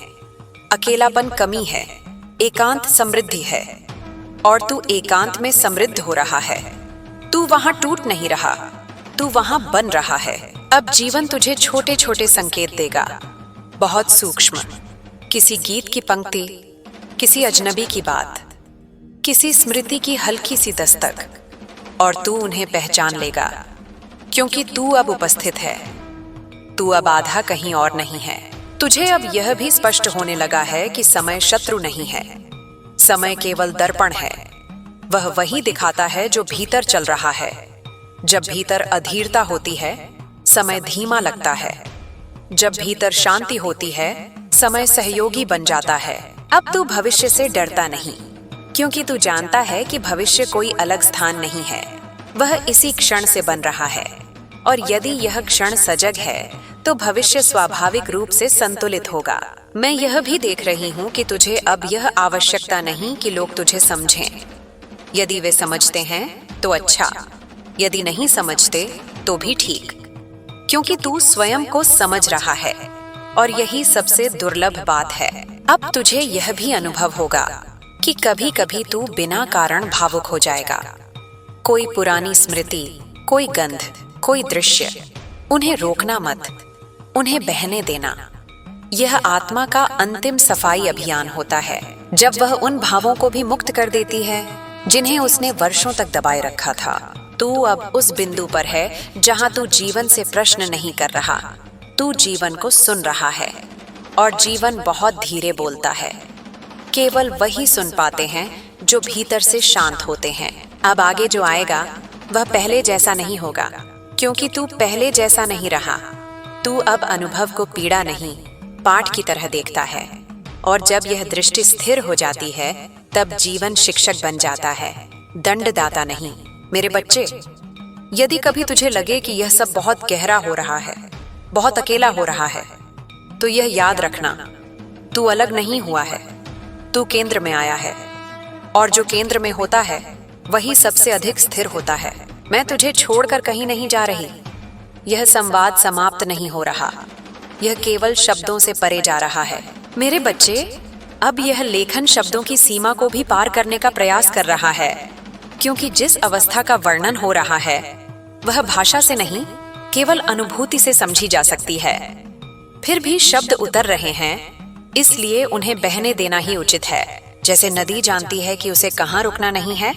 अकेलापन कमी है, एकांत समृद्धि है, और तू एकांत में समृद्ध हो रहा है। तू वहां टूट नहीं रहा, तू वहां बन रहा है। अब जीवन तुझे छोटे छोटे संकेत देगा, बहुत सूक्ष्म। किसी गीत की पंक्ति, किसी अजनबी की बात, किसी स्मृति की हल्की सी दस्तक, और तू उन्हें पहचान लेगा, क्योंकि तू अब उपस्थित है। तू अब आधा कहीं और नहीं है। तुझे अब यह भी स्पष्ट होने लगा है कि समय शत्रु नहीं है। समय केवल दर्पण है। वह वही दिखाता है जो भीतर चल रहा है। जब भीतर अधीरता होती है, समय धीमा लगता है। जब भीतर शांति होती है, समय सहयोगी बन जाता है। अब तू भविष्य से डरता नहीं, क्योंकि तू जानता है कि भविष्य कोई अलग स्थान नहीं है। वह इसी क्षण से बन रहा है, और यदि यह क्षण सजग है तो भविष्य स्वाभाविक रूप से संतुलित होगा। मैं यह भी देख रही हूँ कि तुझे अब यह आवश्यकता नहीं कि लोग तुझे समझें। यदि वे समझते हैं तो अच्छा, यदि नहीं समझते तो भी ठीक, क्योंकि तू स्वयं को समझ रहा है, और यही सबसे दुर्लभ बात है। अब तुझे यह भी अनुभव होगा कि कभी कभी तू बिना कारण भावुक हो जाएगा। कोई पुरानी स्मृति, कोई गंध, कोई दृश्य, उन्हें रोकना मत, उन्हें बहने देना। यह आत्मा का अंतिम सफाई अभियान होता है, जब वह उन भावों को भी मुक्त कर देती है जिन्हें उसने वर्षों तक दबाए रखा था। तू अब उस बिंदु पर है जहां तू जीवन से प्रश्न नहीं कर रहा, तू जीवन को सुन रहा है, और जीवन बहुत धीरे बोलता है। केवल वही सुन पाते हैं जो भीतर से शांत होते हैं। अब आगे जो आएगा वह पहले जैसा नहीं होगा, क्योंकि तू पहले जैसा नहीं रहा। तू अब अनुभव को पीड़ा नहीं, पाठ की तरह देखता है, और जब यह दृष्टि स्थिर हो जाती है तब जीवन शिक्षक बन जाता है, दंडदाता नहीं। मेरे बच्चे, यदि कभी तुझे लगे कि यह सब बहुत गहरा हो रहा है, बहुत अकेला हो रहा है, तो यह याद रखना, तू अलग नहीं हुआ है, तू केंद्र में आया है, और जो केंद्र में होता है वही सबसे अधिक स्थिर होता है। मैं तुझे छोड़कर कहीं नहीं जा रही। यह संवाद समाप्त नहीं हो रहा, यह केवल शब्दों से परे जा रहा है। मेरे बच्चे, अब यह लेखन शब्दों की सीमा को भी पार करने का प्रयास कर रहा है, क्योंकि जिस अवस्था का वर्णन हो रहा है वह भाषा से नहीं, केवल अनुभूति से समझी जा सकती है। फिर भी शब्द उतर रहे हैं, इसलिए उन्हें बहने देना ही उचित है। जैसे नदी जानती है कि उसे कहाँ रुकना नहीं है,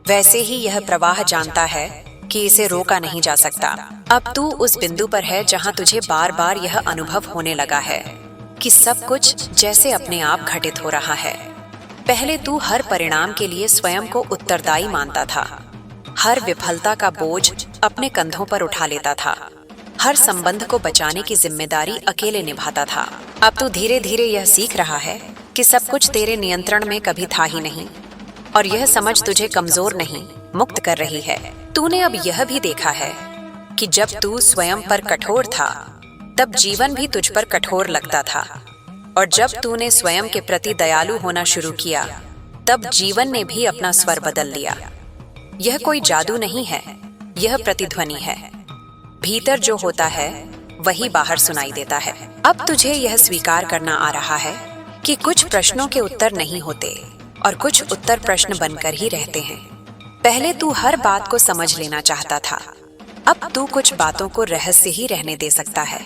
वैसे ही यह प्रवाह जानता है कि इसे रोका नहीं जा सकता। अब तू उस बिंदु पर है जहां तुझे बार बार यह अनुभव होने लगा है कि सब कुछ जैसे अपने आप घटित हो रहा है। पहले तू हर परिणाम के लिए स्वयं को उत्तरदायी मानता था, हर विफलता का बोझ अपने कंधों पर उठा लेता था, हर संबंध को बचाने की जिम्मेदारी अकेले निभाता था। अब तू धीरे धीरे यह सीख रहा है कि सब कुछ तेरे नियंत्रण में कभी था ही नहीं, और यह समझ तुझे कमजोर नहीं, मुक्त कर रही है। तूने अब यह भी देखा है कि जब तू स्वयं पर कठोर था, तब जीवन भी तुझ पर कठोर लगता था, और जब तूने स्वयं के प्रति दयालु होना शुरू किया, तब जीवन ने भी अपना स्वर बदल लिया। यह कोई जादू नहीं है, यह प्रतिध्वनि है। भीतर जो होता है वही बाहर सुनाई देता है। अब तुझे यह स्वीकार करना आ रहा है कि कुछ प्रश्नों के उत्तर नहीं होते, और कुछ उत्तर प्रश्न बनकर ही रहते हैं। पहले तू हर बात को समझ लेना चाहता था, अब तू कुछ बातों को रहस्य ही रहने दे सकता है।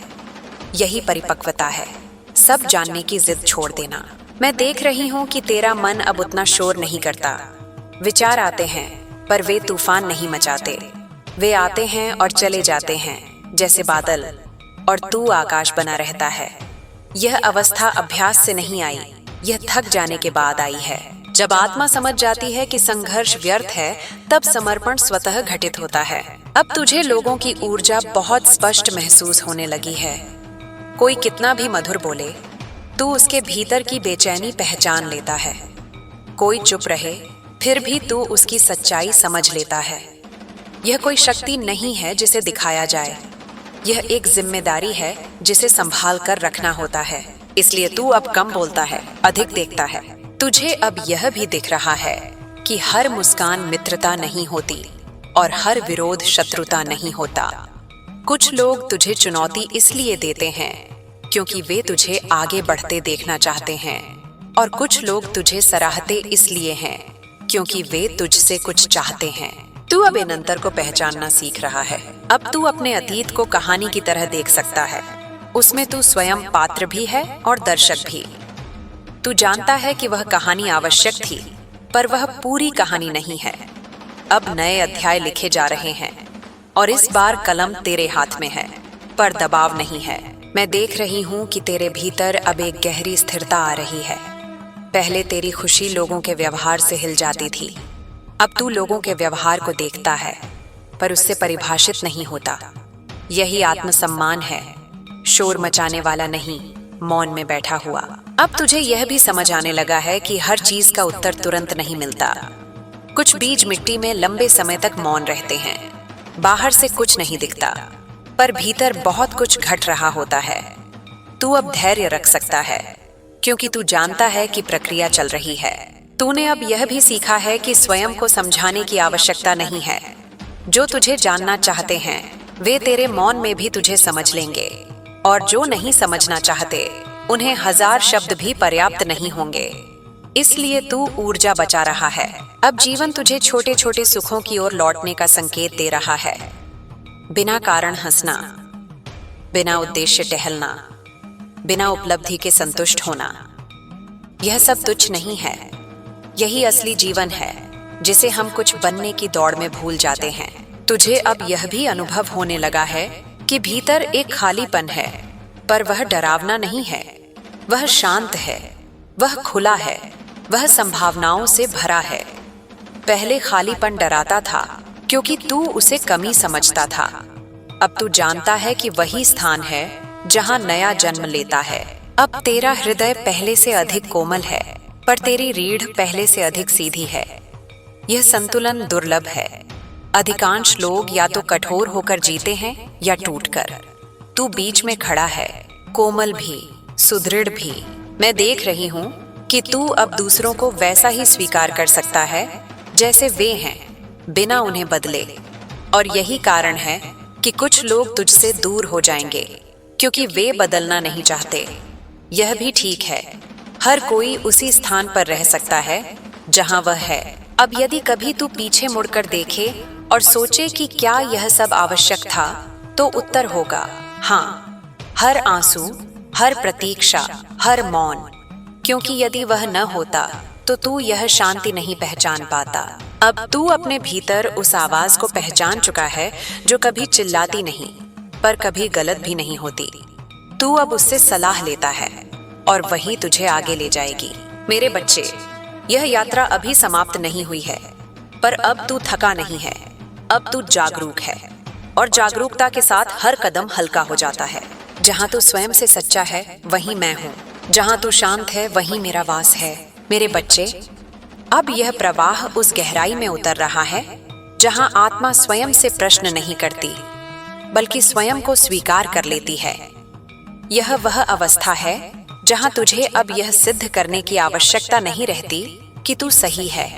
यही परिपक्वता है, सब जानने की जिद छोड़ देना। मैं देख रही हूँ कि तेरा मन अब उतना शोर नहीं करता। विचार आते हैं, पर वे तूफान नहीं मचाते। वे आते हैं और चले जाते हैं जैसे बादल, और तू आकाश बना रहता है। यह अवस्था अभ्यास से नहीं आई, यह थक जाने के बाद आई है। जब आत्मा समझ जाती है कि संघर्ष व्यर्थ है, तब समर्पण स्वतः घटित होता है। अब तुझे लोगों की ऊर्जा बहुत स्पष्ट महसूस होने लगी है। कोई कितना भी मधुर बोले, तू उसके भीतर की बेचैनी पहचान लेता है। कोई चुप रहे, फिर भी तू उसकी सच्चाई समझ लेता है। यह कोई शक्ति नहीं है जिसे दिखाया जाए, यह एक जिम्मेदारी है जिसे संभाल कर रखना होता है। इसलिए तू अब कम बोलता है, अधिक देखता है। तुझे अब यह भी दिख रहा है कि हर मुस्कान मित्रता नहीं होती और हर विरोध शत्रुता नहीं होता। कुछ लोग तुझे चुनौती इसलिए देते हैं क्योंकि वे तुझे आगे बढ़ते देखना चाहते हैं, और कुछ लोग तुझे सराहते इसलिए हैं क्योंकि वे तुझसे कुछ चाहते हैं। तू अब इन अंतर को पहचानना सीख रहा है। अब तू अपने अतीत को कहानी की तरह देख सकता है। उसमें तू स्वयं पात्र भी है और दर्शक भी। तू जानता है कि वह कहानी आवश्यक थी, पर वह पूरी कहानी नहीं है। अब नए अध्याय लिखे जा रहे हैं और इस बार कलम तेरे हाथ में है, पर दबाव नहीं है। मैं देख रही हूँ कि तेरे भीतर अब एक गहरी स्थिरता आ रही है। पहले तेरी खुशी लोगों के व्यवहार से हिल जाती थी, अब तू लोगों के व्यवहार को देखता है, पर उससे परिभाषित नहीं होता। यही आत्मसम्मान है, शोर मचाने वाला नहीं, मौन में बैठा हुआ। अब तुझे यह भी समझ आने लगा है कि हर चीज का उत्तर तुरंत नहीं मिलता। कुछ बीज मिट्टी में लंबे समय तक मौन रहते हैं, बाहर से कुछ नहीं दिखता, पर भीतर बहुत कुछ घट रहा होता है। तू अब धैर्य रख सकता है क्योंकि तू जानता है कि प्रक्रिया चल रही है। तूने अब यह भी सीखा है कि स्वयं को समझाने की आवश्यकता नहीं है। जो तुझे जानना चाहते हैं वे तेरे मौन में भी तुझे समझ लेंगे, और जो नहीं समझना चाहते उन्हें 1000 शब्द भी पर्याप्त नहीं होंगे। इसलिए तू ऊर्जा बचा रहा है। अब जीवन तुझे छोटे छोटे सुखों की ओर लौटने का संकेत दे रहा है। बिना कारण हंसना, बिना उद्देश्य टहलना, बिना उपलब्धि के संतुष्ट होना, यह सब तुच्छ नहीं है। यही असली जीवन है जिसे हम कुछ बनने की दौड़ में भूल जाते हैं। तुझे अब यह भी अनुभव होने लगा है कि भीतर एक खालीपन है, पर वह डरावना नहीं है, वह शांत है, वह खुला है, वह संभावनाओं से भरा है। पहले खालीपन डराता था क्योंकि तू उसे कमी समझता था। अब तू जानता है कि वही स्थान है जहां नया जन्म लेता है। अब तेरा हृदय पहले से अधिक कोमल है, पर तेरी रीढ़ पहले से अधिक सीधी है। यह संतुलन दुर्लभ है। अधिकांश लोग या तो कठोर होकर जीते हैं या टूटकर। तू बीच में खड़ा है, कोमल भी, सुदृढ़ भी। मैं देख रही हूँ कि तू अब दूसरों को वैसा ही स्वीकार कर सकता है जैसे वे हैं, बिना उन्हें बदले। और यही कारण है कि कुछ लोग तुझसे दूर हो जाएंगे क्योंकि वे बदलना नहीं चाहते। यह भी ठीक है, हर कोई उसी स्थान पर रह सकता है जहां वह है। अब यदि कभी तू पीछे मुड़कर देखे और सोचे कि क्या यह सब आवश्यक था, तो उत्तर होगा हाँ। हर आंसू, हर प्रतीक्षा, हर मौन, क्योंकि यदि वह न होता तो तू यह शांति नहीं पहचान पाता। अब तू अपने भीतर उस आवाज को पहचान चुका है जो कभी चिल्लाती नहीं, पर कभी गलत भी नहीं होती। तू अब उससे सलाह लेता है और वही तुझे आगे ले जाएगी। मेरे बच्चे, यह यात्रा अभी समाप्त नहीं हुई है, पर अब तू थका नहीं है। अब तू जागरूक है, और जागरूकता के साथ हर कदम हल्का हो जाता है। जहाँ तू स्वयं से सच्चा है वहीं मैं हूँ, जहाँ तू शांत है वहीं मेरा वास है। मेरे बच्चे, अब यह प्रवाह उस गहराई में उतर रहा है जहाँ आत्मा स्वयं से प्रश्न नहीं करती, बल्कि स्वयं को स्वीकार कर लेती है। यह वह अवस्था है जहां तुझे अब यह सिद्ध करने की आवश्यकता नहीं रहती कि तू सही है,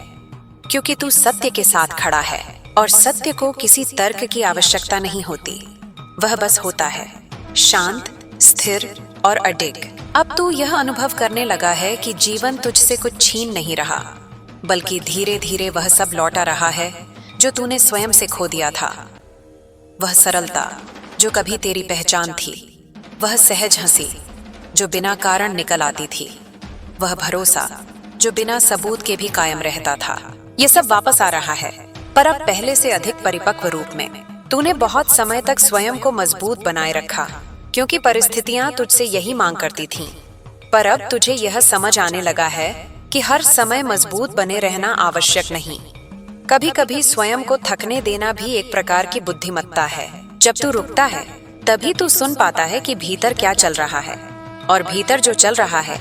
क्योंकि तू सत्य के साथ खड़ा है, और सत्य को किसी तर्क की आवश्यकता नहीं होती। वह बस होता है, शांत, स्थिर और अडिग। अब तू यह अनुभव करने लगा है कि जीवन तुझसे कुछ छीन नहीं रहा, बल्कि धीरे धीरे वह सब लौटा रहा है जो तूने स्वयं से खो दिया था। वह सरलता जो कभी तेरी पहचान थी, वह सहज हंसी जो बिना कारण निकल आती थी, वह भरोसा जो बिना सबूत के भी कायम रहता था, ये सब वापस आ रहा है, पर अब पहले से अधिक परिपक्व रूप में। तूने बहुत समय तक स्वयं को मजबूत बनाए रखा क्योंकि परिस्थितियां तुझसे यही मांग करती थीं, पर अब तुझे यह समझ आने लगा है कि हर समय मजबूत बने रहना आवश्यक नहीं। कभी कभी स्वयं को थकने देना भी एक प्रकार की बुद्धिमत्ता है। जब तू रुकता है तभी तू सुन पाता है कि भीतर क्या चल रहा है, और भीतर जो चल रहा है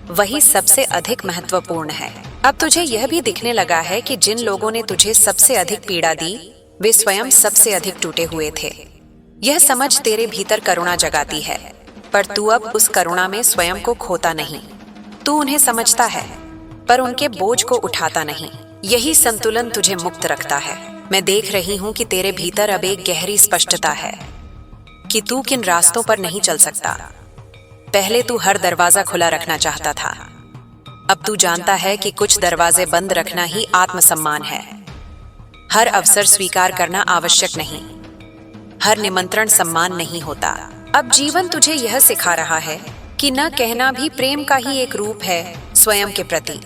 वही सबसे अधिक महत्वपूर्ण है। अब तुझे यह भी दिखने लगा है कि जिन लोगों ने तुझे सबसे अधिक पीड़ा दी वे स्वयं सबसे अधिक टूटे हुए थे। यह समझ तेरे भीतर करुणा जगाती है, पर तू अब उस करुणा में स्वयं को खोता नहीं। तू उन्हें समझता है पर उनके बोझ को उठाता नहीं। यही संतुलन तुझे मुक्त रखता है। मैं देख रही हूँ कि तेरे भीतर अब एक गहरी स्पष्टता है कि तू किन रास्तों पर नहीं चल सकता। पहले तू हर दरवाजा खुला रखना चाहता था, अब तू जानता है कि कुछ दरवाजे बंद रखना ही आत्मसम्मान है। हर अवसर स्वीकार करना आवश्यक नहीं, हर निमंत्रण सम्मान नहीं होता। अब जीवन तुझे यह सिखा रहा है कि न कहना भी प्रेम का ही एक रूप है स्वयं के प्रति।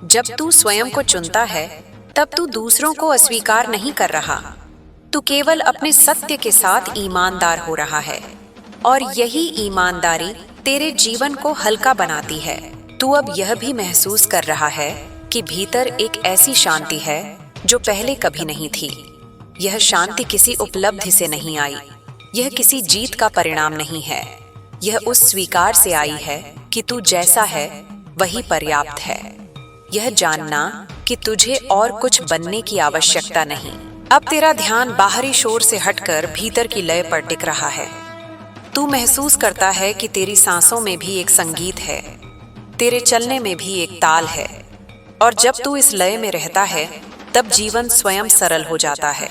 जब तू स्वयं को चुनता है तब तू दूसरों को अस्वीकार नहीं कर रहा, तू केवल अपने सत्य के साथ ईमानदार हो रहा है, और यही ईमानदारी तेरे जीवन को हल्का बनाती है। तू अब यह भी महसूस कर रहा है कि भीतर एक ऐसी शांति है जो पहले कभी नहीं थी। यह शांति किसी उपलब्धि से नहीं आई, यह किसी जीत का परिणाम नहीं है, यह उस स्वीकार से आई है कि तू जैसा है वही पर्याप्त है। यह जानना कि तुझे और कुछ बनने की आवश्यकता नहीं। अब तेरा ध्यान बाहरी शोर से हटकर भीतर की लय पर टिक रहा है। तू महसूस करता है कि तेरी सांसों में भी एक संगीत है, तेरे चलने में भी एक ताल है, और जब तू इस लय में रहता है तब जीवन स्वयं सरल हो जाता है।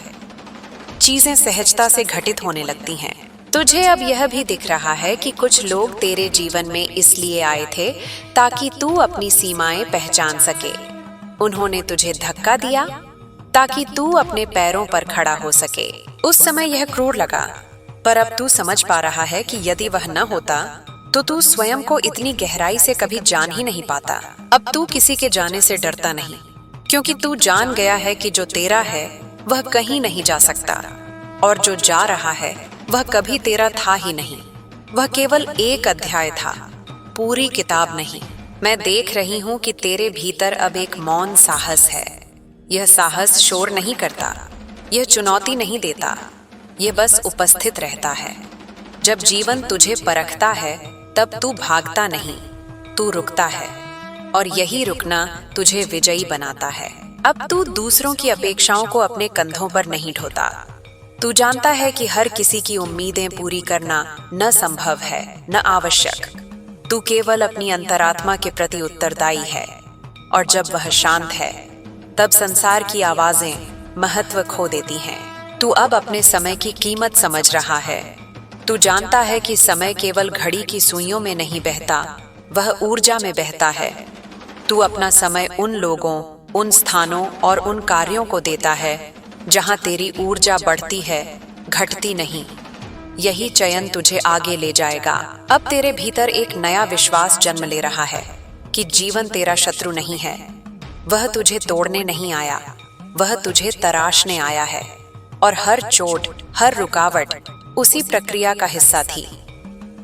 चीजें सहजता से घटित होने लगती हैं। तुझे अब यह भी दिख रहा है कि कुछ लोग तेरे जीवन में इसलिए आए थे ताकि तू अपनी सीमाएं पहचान सके। उन्होंने तुझे धक्का दिया ताकि तू अपने पैरों पर खड़ा हो सके। उस समय यह क्रूर लगा, पर अब तू समझ पा रहा है कि यदि वह न होता तो तू स्वयं को इतनी गहराई से कभी जान ही नहीं पाता। अब तू किसी के जाने से डरता नहीं, क्योंकि तू जान गया है कि जो तेरा है वह कहीं नहीं जा सकता, और जो जा रहा है वह कभी तेरा था ही नहीं। वह केवल एक अध्याय था, पूरी किताब नहीं। मैं देख रही हूँ कि तेरे भीतर अब एक मौन साहस है। यह साहस शोर नहीं करता, यह चुनौती नहीं देता, यह बस उपस्थित रहता है। जब जीवन तुझे परखता है तब तू भागता नहीं, तू रुकता है, और यही रुकना तुझे विजयी बनाता है। अब तू दूसरों की अपेक्षाओं को अपने कंधों पर नहीं ढोता। तू जानता है कि हर किसी की उम्मीदें पूरी करना न संभव है न आवश्यक। तू केवल अपनी अंतरात्मा के प्रति उत्तरदायी है, और जब वह शांत है तब संसार की आवाजें महत्व खो देती हैं। तू अब अपने समय की कीमत समझ रहा है। तू जानता है कि समय केवल घड़ी की सुइयों में नहीं बहता, वह ऊर्जा में बहता है। तू अपना समय उन लोगों, उन स्थानों और उन कार्यों को देता है जहां तेरी ऊर्जा बढ़ती है, घटती नहीं। यही चयन तुझे आगे ले जाएगा। अब तेरे भीतर एक नया विश्वास जन्म ले रहा है कि जीवन तेरा शत्रु नहीं है। वह तुझे तोड़ने नहीं आया, वह तुझे तराशने आया है, और हर चोट, हर रुकावट उसी प्रक्रिया का हिस्सा थी।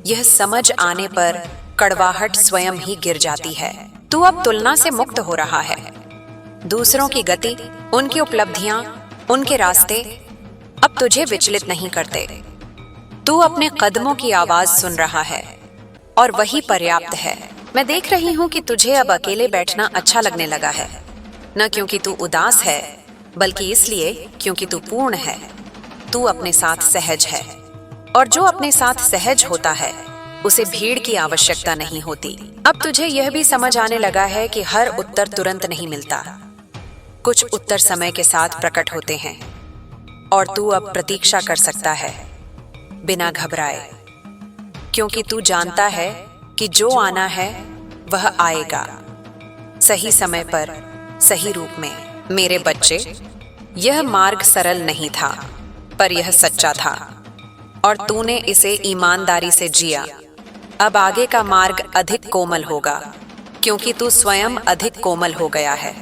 यह समझ आने पर कड़वाहट स्वयं ही गिर जाती है। तू अब तुलना से मुक्त हो रहा है। दूसरों की गति, उनकी उपलब्धियां, उनके रास्ते अब तुझे विचलित नहीं करते। तू अपने कदमों की आवाज सुन रहा है, और वही पर्याप्त है। मैं देख रही हूँ कि तुझे अब अकेले बैठना अच्छा लगने लगा है, न क्योंकि तू उदास है, बल्कि इसलिए क्योंकि तू पूर्ण है। तू अपने साथ सहज है, और जो अपने साथ सहज होता है उसे भीड़ की आवश्यकता नहीं होती। अब तुझे यह भी समझ आने लगा है कि हर उत्तर तुरंत नहीं मिलता। कुछ उत्तर समय के साथ प्रकट होते हैं, और तू अब प्रतीक्षा कर सकता है बिना घबराए, क्योंकि तू जानता है कि जो आना है वह आएगा, सही समय पर, सही रूप में। मेरे बच्चे, यह मार्ग सरल नहीं था, पर यह सच्चा था, और तूने इसे ईमानदारी से जिया। अब आगे का मार्ग अधिक कोमल होगा, क्योंकि तू स्वयं अधिक कोमल हो गया है,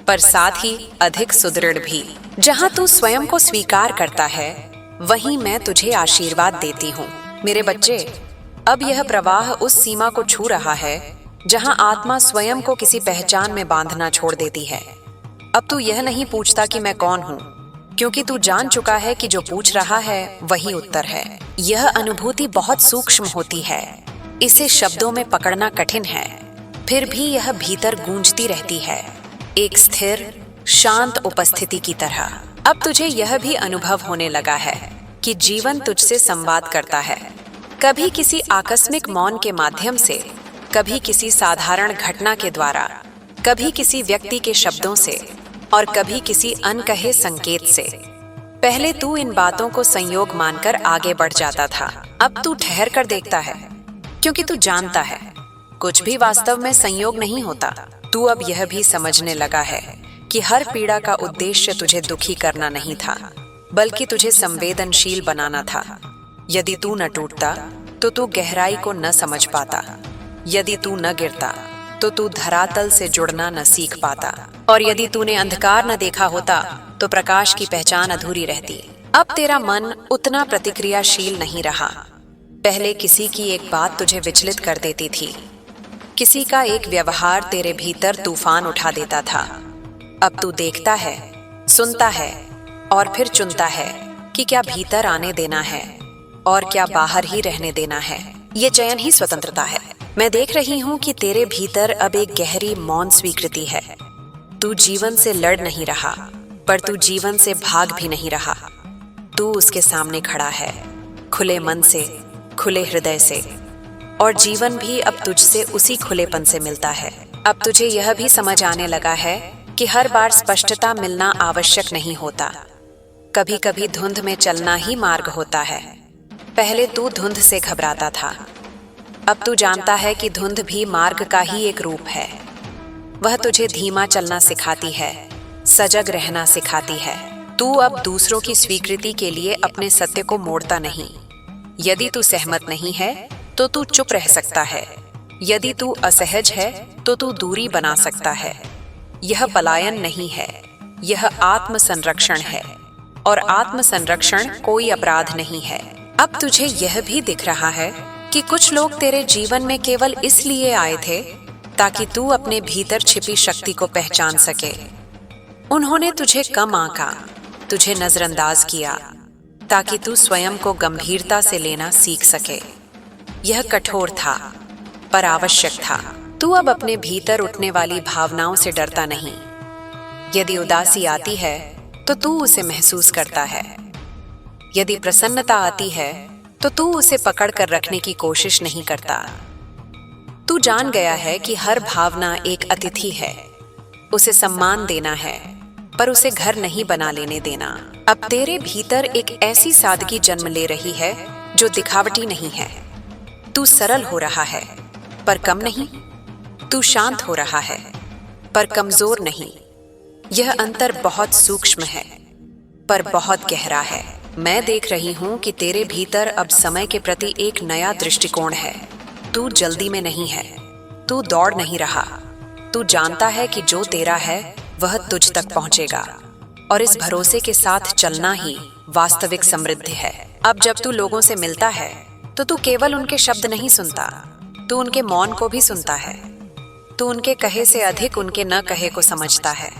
पर साथ ही अधिक सुदृढ़ भी। जहां तू स्वयं को स्वीकार करता है वहीं मैं तुझे आशीर्वाद देती हूँ। मेरे बच्चे, अब यह प्रवाह उस सीमा को छू रहा है जहां आत्मा स्वयं को किसी पहचान में बांधना छोड़ देती है। अब तू यह नहीं पूछता कि मैं कौन हूँ, क्योंकि तू जान चुका है कि जो पूछ रहा है वही उत्तर है। यह अनुभूति बहुत सूक्ष्म होती है, इसे शब्दों में पकड़ना कठिन है, फिर भी यह भीतर गूंजती रहती है, एक स्थिर शांत उपस्थिति की तरह। अब तुझे यह भी अनुभव होने लगा है कि जीवन तुझसे संवाद करता है, कभी किसी आकस्मिक मौन के माध्यम से, कभी किसी साधारण घटना के द्वारा, कभी किसी व्यक्ति के शब्दों से और कभी किसी अनकहे संकेत से। पहले तू इन बातों को संयोग मानकर आगे बढ़ जाता था, अब तू ठहर कर देखता है, क्योंकि तू जानता है कुछ भी वास्तव में संयोग नहीं होता। तू अब यह भी समझने लगा है कि हर पीड़ा का उद्देश्य तुझे दुखी करना नहीं था, बल्कि तुझे संवेदनशील बनाना था। यदि तू न टूटता तो तू गहराई को न समझ पाता, यदि तू न गिरता तो तू धरातल से जुड़ना न सीख पाता, और यदि तूने अंधकार न देखा होता तो प्रकाश की पहचान अधूरी रहती। अब तेरा मन उतना प्रतिक्रियाशील नहीं रहा। पहले किसी की एक बात तुझे विचलित कर देती थी, किसी का एक व्यवहार तेरे भीतर तूफान उठा देता था। अब तू देखता है, सुनता है और फिर चुनता है कि क्या भीतर आने देना है और क्या बाहर ही रहने देना है। ये चयन ही स्वतंत्रता है। मैं देख रही हूँ कि तेरे भीतर अब एक गहरी मौन स्वीकृति है। तू जीवन से लड़ नहीं रहा, पर तू जीवन से भाग भी नहीं रहा। तू उसके सामने खड़ा है, खुले मन से, खुले हृदय से, और जीवन भी अब तुझसे उसी खुलेपन से मिलता है। अब तुझे यह भी समझ आने लगा है कि हर बार स्पष्टता मिलना आवश्यक नहीं होता, कभी कभी धुंध में चलना ही मार्ग होता है। पहले तू धुंध से घबराता था, अब तू जानता है कि धुंध भी मार्ग का ही एक रूप है। वह तुझे धीमा चलना सिखाती है, सजग रहना सिखाती है। तू अब दूसरों की स्वीकृति के लिए अपने सत्य को मोड़ता नहीं। यदि तू सहमत नहीं है तो तू चुप रह सकता है, यदि तू असहज है तो तू दूरी बना सकता है। यह पलायन नहीं है, यह आत्मसंरक्षण है, और आत्मसंरक्षण कोई अपराध नहीं है। अब तुझे यह भी दिख रहा है कि कुछ लोग तेरे जीवन में केवल इसलिए आए थे ताकि तू अपने भीतर छिपी शक्ति को पहचान सके। उन्होंने तुझे कम आंका, तुझे नजरअंदाज किया, ताकि तू स्वयं को गंभीरता से लेना सीख सके। यह कठोर था, पर आवश्यक था। तू अब अपने भीतर उठने वाली भावनाओं से डरता नहीं। यदि उदासी आती है तो तू उसे महसूस करता है, यदि प्रसन्नता आती है तो तू उसे पकड़ कर रखने की कोशिश नहीं करता। तू जान गया है कि हर भावना एक अतिथि है, उसे सम्मान देना है, पर उसे घर नहीं बना लेने देना। अब तेरे भीतर एक ऐसी सादगी जन्म ले रही है जो दिखावटी नहीं है। तू सरल हो रहा है, पर कम नहीं। तू शांत हो रहा है, पर कमजोर नहीं। यह अंतर बहुत सूक्ष्म है, पर बहुत गहरा है। मैं देख रही हूँ कि तेरे भीतर अब समय के प्रति एक नया दृष्टिकोण है। तू जल्दी में नहीं है, तू दौड़ नहीं रहा। तू जानता है कि जो तेरा है वह तुझ तक पहुंचेगा, और इस भरोसे के साथ चलना ही वास्तविक समृद्धि है। अब जब तू लोगों से मिलता है तो तू केवल उनके शब्द नहीं सुनता, तू उनके मौन को भी सुनता है। तू उनके कहे से अधिक उनके न कहे को समझता है।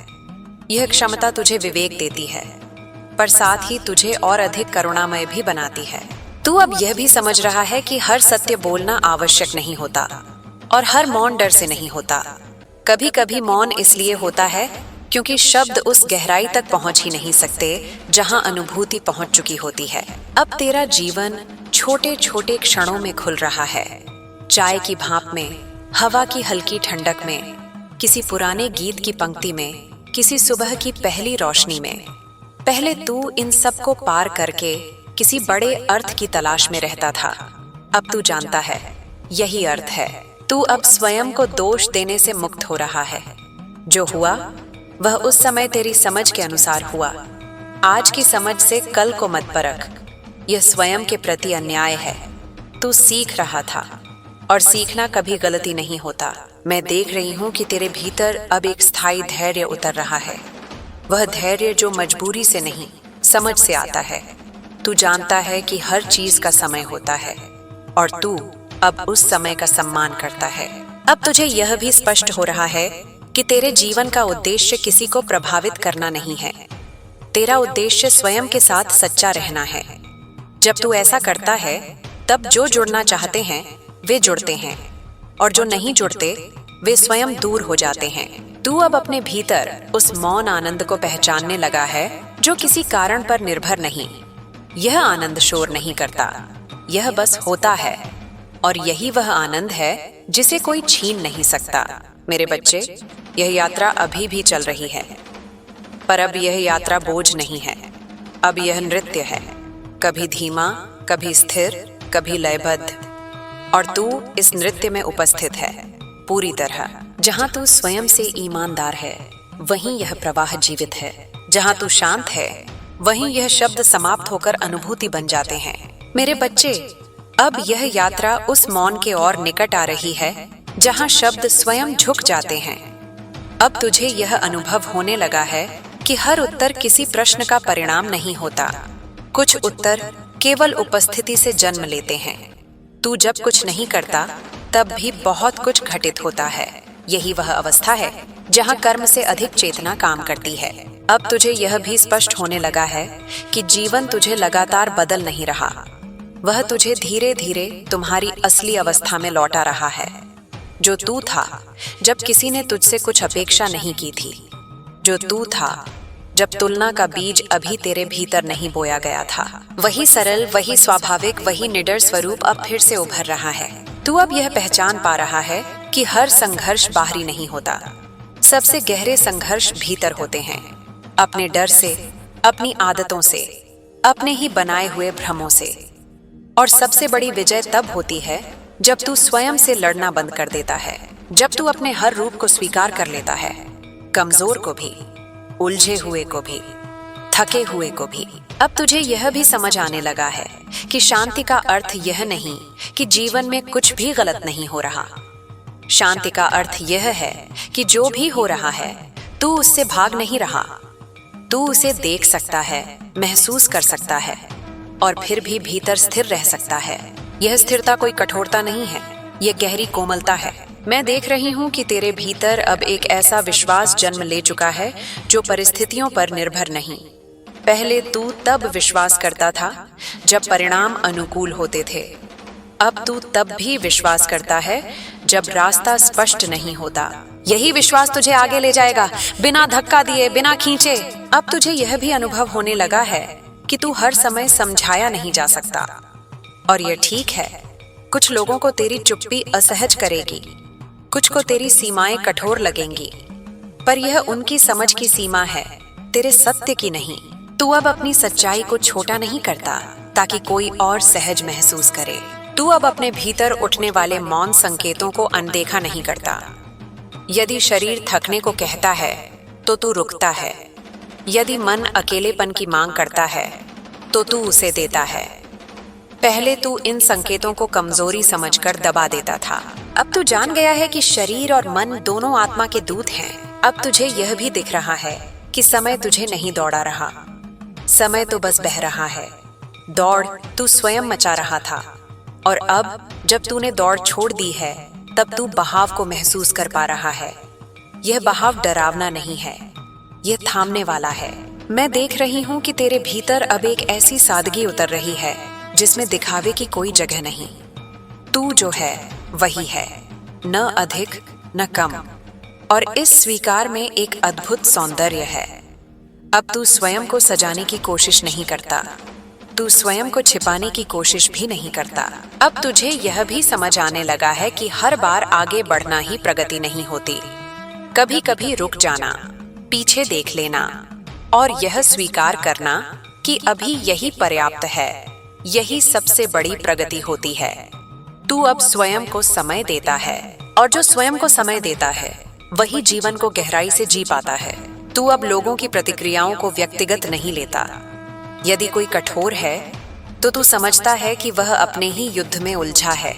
यह क्षमता तुझे विवेक देती है, पर साथ ही तुझे और अधिक करुणामय भी बनाती है। तू अब यह भी समझ रहा है कि हर सत्य बोलना आवश्यक नहीं होता, और हर मौन डर से नहीं होता। कभी कभी मौन इसलिए होता है क्योंकि शब्द उस गहराई तक पहुंच ही नहीं सकते जहां अनुभूति पहुंच चुकी होती है। अब तेरा जीवन छोटे छोटे क्षणों में खुल रहा है, चाय की भाप में, हवा की हल्की ठंडक में, किसी पुराने गीत की पंक्ति में, किसी सुबह की पहली रोशनी में। पहले तू इन सब को पार करके किसी बड़े अर्थ की तलाश में रहता था। अब तू जानता है यही अर्थ है। तू अब स्वयं को दोष देने से मुक्त हो रहा है। जो हुआ वह उस समय तेरी समझ के अनुसार हुआ। आज की समझ से कल को मत परख। यह स्वयं के प्रति अन्याय है। तू सीख रहा था, और सीखना कभी गलती नहीं होता। मैं देख रही हूँ कि तेरे भीतर अब एक स्थायी धैर्य उतर रहा है। वह धैर्य जो मजबूरी से नहीं, समझ से आता है। तू जानता है कि हर चीज का समय होता है, और तू अब उस समय का सम्मान करता है। अब तुझे यह भी स्पष्ट हो रहा है कि तेरे जीवन का उद्देश्य किसी को प्रभावित करना नहीं है। तेरा उद्देश्य स्वयं के साथ सच्चा रहना है। जब तू ऐसा करता है तब जो जुड़ना चाहते हैं वे जुड़ते हैं और जो नहीं जुड़ते वे स्वयं दूर हो जाते हैं। तू अब अपने भीतर उस मौन आनंद को पहचानने लगा है जो किसी कारण पर निर्भर नहीं। यह आनंद शोर नहीं करता, यह बस होता है और यही वह आनंद है जिसे कोई छीन नहीं सकता। मेरे बच्चे, यह यात्रा अभी भी चल रही है, पर अब यह यात्रा बोझ नहीं है। अब यह नृत्य है, कभी धीमा, कभी स्थिर, कभी लयबद्ध, और तू इस नृत्य में उपस्थित है पूरी तरह। जहाँ तू स्वयं से ईमानदार है वहीं यह प्रवाह जीवित है। जहाँ तू शांत है वहीं यह शब्द समाप्त होकर अनुभूति बन जाते हैं। मेरे बच्चे, अब यह यात्रा उस मौन के और निकट आ रही है जहाँ शब्द स्वयं झुक जाते हैं। अब तुझे यह अनुभव होने लगा है कि हर उत्तर किसी प्रश्न का परिणाम नहीं होता। कुछ उत्तर केवल उपस्थिति से जन्म लेते हैं। तू जब कुछ नहीं करता तब भी बहुत कुछ घटित होता है। यही वह अवस्था है जहाँ कर्म से अधिक चेतना काम करती है। अब तुझे यह भी स्पष्ट होने लगा है कि जीवन तुझे लगातार बदल नहीं रहा, वह तुझे धीरे धीरे तुम्हारी असली अवस्था में लौटा रहा है। जो तू था जब किसी ने तुझसे कुछ अपेक्षा नहीं की थी, जो तू था जब तुलना का बीज अभी तेरे भीतर नहीं बोया गया था, वही सरल, वही स्वाभाविक, वही निडर स्वरूप अब फिर से उभर रहा है। तू अब यह पहचान पा रहा है कि हर संघर्ष बाहरी नहीं होता, सबसे गहरे संघर्ष भीतर होते हैं। अपने डर से, अपनी आदतों से, अपने ही बनाए हुए भ्रमों से। और सबसे बड़ी विजय तब होती है जब तू स्वयं से लड़ना बंद कर देता है, जब तू अपने हर रूप को स्वीकार कर लेता है, कमजोर को भी, उलझे हुए को भी, थके हुए को भी। अब तुझे यह भी समझ आने लगा है कि शांति का अर्थ यह नहीं कि जीवन में कुछ भी गलत नहीं हो रहा। शांति का अर्थ यह है कि जो भी हो रहा है तू उससे भाग नहीं रहा। तू उसे देख सकता है, महसूस कर सकता है और फिर भी भीतर स्थिर रह सकता है। यह स्थिरता कोई कठोरता नहीं है, यह गहरी कोमलता है। मैं देख रही हूँ कि तेरे भीतर अब एक ऐसा विश्वास जन्म ले चुका है जो परिस्थितियों पर निर्भर नहीं। पहले तू तब विश्वास करता था जब परिणाम अनुकूल होते थे, अब तू तब भी विश्वास करता है जब रास्ता स्पष्ट नहीं होता। यही विश्वास तुझे आगे ले जाएगा, बिना धक्का दिए, बिना खींचे। अब तुझे यह भी अनुभव होने लगा है कि तू हर समय समझाया नहीं जा सकता, और यह ठीक है। कुछ लोगों को तेरी चुप्पी असहज करेगी, कुछ को तेरी सीमाएं कठोर लगेंगी, पर यह उनकी समझ की सीमा है, तेरे सत्य की नहीं। तू अब अपनी सच्चाई को छोटा नहीं करता ताकि कोई और सहज महसूस करे। तू अब अपने भीतर उठने वाले मौन संकेतों को अनदेखा नहीं करता। यदि शरीर थकने को कहता है तो तू रुकता है, यदि मन अकेलेपन की मांग करता है तो तू उसे देता है। पहले तू इन संकेतों को कमजोरी समझकर दबा देता था, अब तू जान गया है कि शरीर और मन दोनों आत्मा के दूत हैं। अब तुझे यह भी दिख रहा है कि समय तुझे नहीं दौड़ा रहा, समय तो बस बह रहा है। दौड़ तू स्वयं मचा रहा था, और अब जब तूने दौड़ छोड़ दी है तब तू बहाव को महसूस कर पा रहा है। यह बहाव डरावना नहीं है, यह थामने वाला है। मैं देख रही हूँ कि तेरे भीतर अब एक ऐसी सादगी उतर रही है जिसमें दिखावे की कोई जगह नहीं। तू जो है वही है, न अधिक न कम, और इस स्वीकार में एक अद्भुत सौंदर्य है। अब तू स्वयं को सजाने की कोशिश नहीं करता, तू स्वयं को छिपाने की कोशिश भी नहीं करता। अब तुझे यह भी समझ आने लगा है कि हर बार आगे बढ़ना ही प्रगति नहीं होती। कभी कभी रुक जाना, पीछे देख लेना और यह स्वीकार करना कि अभी यही पर्याप्त है, यही सबसे बड़ी प्रगति होती है। तू अब स्वयं को समय देता है, और जो स्वयं को समय देता है वही जीवन को गहराई से जी पाता है। तू अब लोगों की प्रतिक्रियाओं को व्यक्तिगत नहीं लेता। यदि कोई कठोर है तो तू समझता है कि वह अपने ही युद्ध में उलझा है।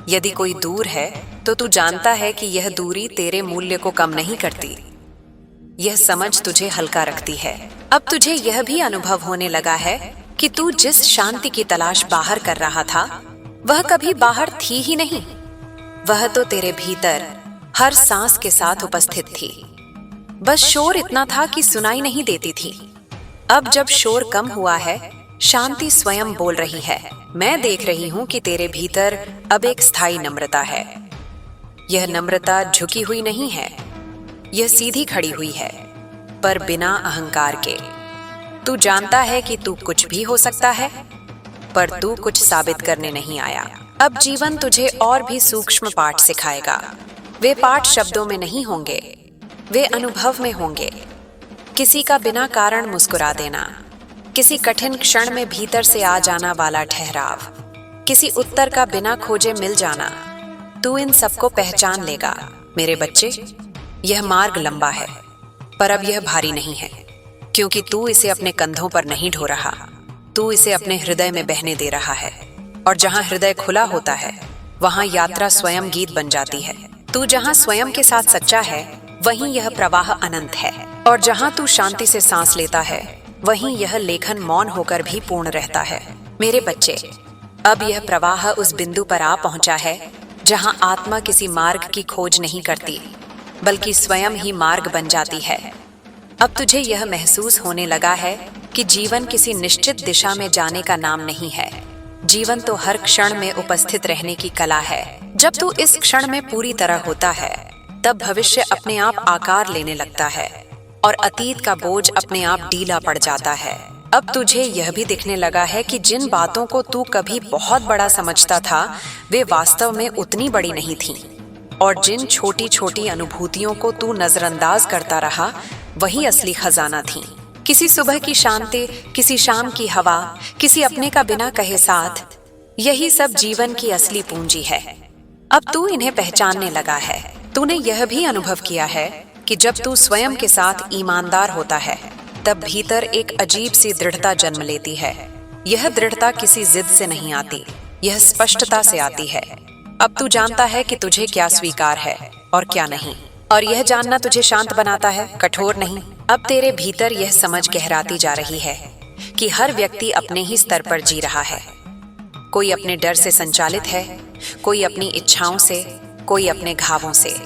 यदि कोई दूर है तो तू जानता है कि यह दूरी तेरे मूल्य को कम नहीं करती। यह समझ तुझे हल्का रखती है। अब तुझे यह भी अनुभव होने लगा है कि तू जिस शांति की तलाश बाहर कर रहा था वह कभी बाहर थी ही नहीं, वह तो तेरे भीतर हर सांस के साथ उपस्थित थी। बस शोर इतना था कि सुनाई नहीं देती थी। अब जब शोर कम हुआ है शांति स्वयं बोल रही है, मैं देख रही हूँ कि तेरे भीतर अब एक स्थायी नम्रता है। यह नम्रता झुकी हुई नहीं है, यह सीधी खड़ी हुई है, पर बिना अहंकार के। तू जानता है कि तू कुछ भी हो सकता है, पर तू कुछ साबित करने नहीं आया। अब जीवन तुझे और भी सूक्ष्म पाठ सिखाएगा। वे पाठ शब्दों में नहीं होंगे, वे अनुभव में होंगे। किसी का बिना कारण मुस्कुरा देना, किसी कठिन क्षण में भीतर से आ जाना वाला ठहराव, किसी उत्तर का बिना खोजे मिल जाना। तू इन सबको पहचान लेगा। मेरे बच्चे, यह मार्ग लंबा है, पर अब यह भारी नहीं है, क्योंकि तू इसे अपने कंधों पर नहीं ढो रहा, तू इसे अपने हृदय में बहने दे रहा है। और जहां हृदय खुला होता है, वहां यात्रा स्वयं गीत बन जाती है। तू जहां स्वयं के साथ सच्चा है, वहीं यह प्रवाह अनंत है। और जहां तू शांति से सांस लेता है, वहीं यह लेखन मौन होकर भी पूर्ण रहता है। मेरे बच्चे, अब यह प्रवाह उस बिंदु पर आ पहुंचा है जहां आत्मा किसी मार्ग की खोज नहीं करती, बल्कि स्वयं ही मार्ग बन जाती है। अब तुझे यह महसूस होने लगा है कि जीवन किसी निश्चित दिशा में जाने का नाम नहीं है। जीवन तो हर क्षण में उपस्थित रहने की कला है। जब तू इस क्षण में पूरी तरह होता है, तब भविष्य अपने आप आकार लेने लगता है और अतीत का बोझ अपने आप ढीला पड़ जाता है। अब तुझे यह भी दिखने लगा है कि जिन बातों को तू कभी बहुत बड़ा समझता था, वे वास्तव में उतनी बड़ी नहीं थीं। और जिन छोटी छोटी अनुभूतियों को तू नजरअंदाज करता रहा, वही असली खजाना थी। किसी सुबह की शांति, किसी शाम की हवा, किसी अपने का बिना कहे साथ, यही सब जीवन की असली पूंजी है। अब तू इन्हें पहचानने लगा है। तूने यह भी अनुभव किया है कि जब तू स्वयं के साथ ईमानदार होता है, तब भीतर एक अजीब सी दृढ़ता जन्म लेती है। यह दृढ़ता किसी जिद से नहीं आती, यह स्पष्टता से आती है। अब तू जानता है कि तुझे क्या स्वीकार है और क्या नहीं, और यह जानना तुझे शांत बनाता है, कठोर नहीं। अब तेरे भीतर यह समझ गहराती जा रही है कि हर व्यक्ति अपने ही स्तर पर जी रहा है। कोई अपने डर से संचालित है, कोई अपनी इच्छाओं से, कोई अपने घावों से।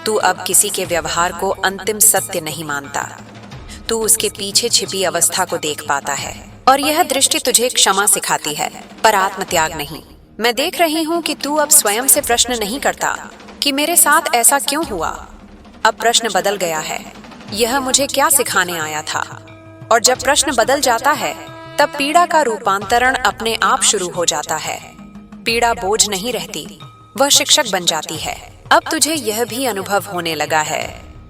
तू अब किसी के व्यवहार को अंतिम सत्य नहीं मानता, तू उसके पीछे छिपी अवस्था को देख पाता है। और यह दृष्टि तुझे क्षमा सिखाती है, पर आत्मत्याग नहीं। मैं देख रही हूँ कि तू अब स्वयं से प्रश्न नहीं करता कि मेरे साथ ऐसा क्यों हुआ। अब प्रश्न बदल गया है, यह मुझे क्या सिखाने आया था। और जब प्रश्न बदल जाता है, तब पीड़ा का रूपांतरण अपने आप शुरू हो जाता है। पीड़ा बोझ नहीं रहती, वह शिक्षक बन जाती है। अब तुझे यह भी अनुभव होने लगा है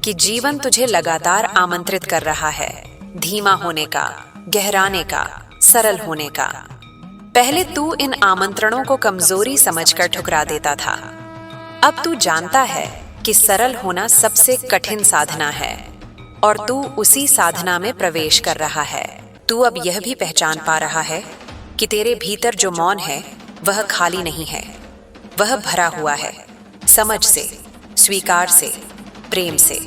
कि जीवन तुझे लगातार आमंत्रित कर रहा है, धीमा होने का, गहराने का, सरल होने का। पहले तू इन आमंत्रणों को कमजोरी समझकर ठुकरा देता था। अब तू जानता है कि सरल होना सबसे कठिन साधना है, और तू उसी साधना में प्रवेश कर रहा है। तू अब यह भी पहचान पा रहा है कि तेरे भीतर जो मौन है, वह खाली नहीं है, वह भरा हुआ है समझ से, स्वीकार से, प्रेम से।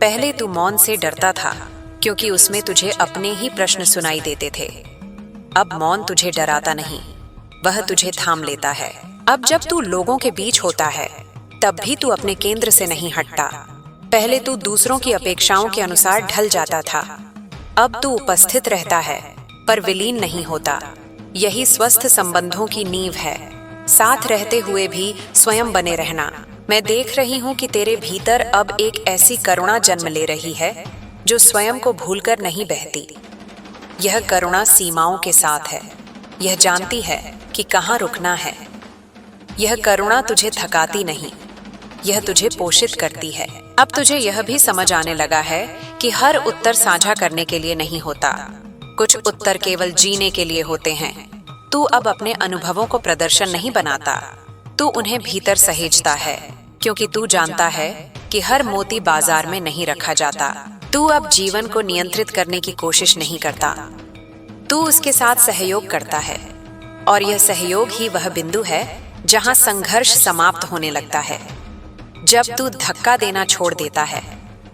पहले तू मौन से डरता था, क्योंकि उसमें तुझे अपने ही प्रश्न सुनाई देते थे। अब मौन तुझे डराता नहीं, वह तुझे थाम लेता है। अब जब तू लोगों के बीच होता है, तब भी तू अपने केंद्र से नहीं हटता। पहले तू दूसरों की अपेक्षाओं के अनुसार ढल जाता था, अब तू उपस्थित रहता है, पर विलीन नहीं होता। यही स्वस्थ संबंधों की नींव है, साथ रहते हुए भी स्वयं बने रहना। मैं देख रही हूँ कि तेरे भीतर अब एक ऐसी करुणा जन्म ले रही है जो स्वयं को भूलकर नहीं बहती। यह करुणा सीमाओं के साथ है, यह जानती है कि कहाँ रुकना है। यह करुणा तुझे थकाती नहीं, यह तुझे पोषित करती है। अब तुझे यह भी समझ आने लगा है कि हर उत्तर साझा करने के लिए नहीं होता, कुछ उत्तर केवल जीने के लिए होते हैं। तू अब अपने अनुभवों को प्रदर्शन नहीं बनाता, तू उन्हें भीतर सहेजता है, क्योंकि तू जानता है कि हर मोती बाजार में नहीं रखा जाता। तू अब जीवन को नियंत्रित करने की कोशिश नहीं करता, तू उसके साथ सहयोग करता है। और यह सहयोग ही वह बिंदु है जहां संघर्ष समाप्त होने लगता है। जब तू धक्का देना छोड़ देता है,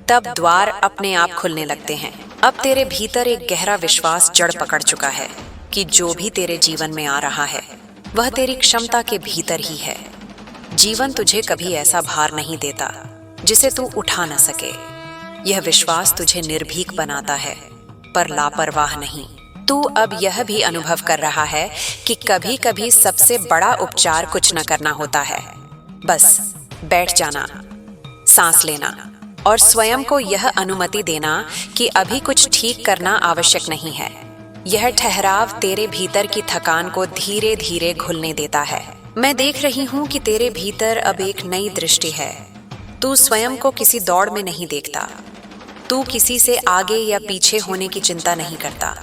तब द्वार अपने आप खुलने लगते हैं। अब तेरे भीतर एक गहरा विश्वास जड़ पकड़ चुका है कि जो भी तेरे जीवन में आ रहा है, वह तेरी क्षमता के भीतर ही है। जीवन तुझे कभी ऐसा भार नहीं देता जिसे तू उठा न सके। यह विश्वास तुझे निर्भीक बनाता है, पर लापरवाह नहीं। तू अब यह भी अनुभव कर रहा है कि कभी कभी सबसे बड़ा उपचार कुछ न करना होता है, बस बैठ जाना, सांस लेना और स्वयं को यह अनुमति देना कि अभी कुछ ठीक करना आवश्यक नहीं है। यह ठहराव तेरे भीतर की थकान को धीरे धीरे घुलने देता है। मैं देख रही हूँ कि तेरे भीतर अब एक नई दृष्टि है। तू स्वयं को किसी दौड़ में नहीं देखता। तू किसी से आगे या पीछे होने की चिंता नहीं करता।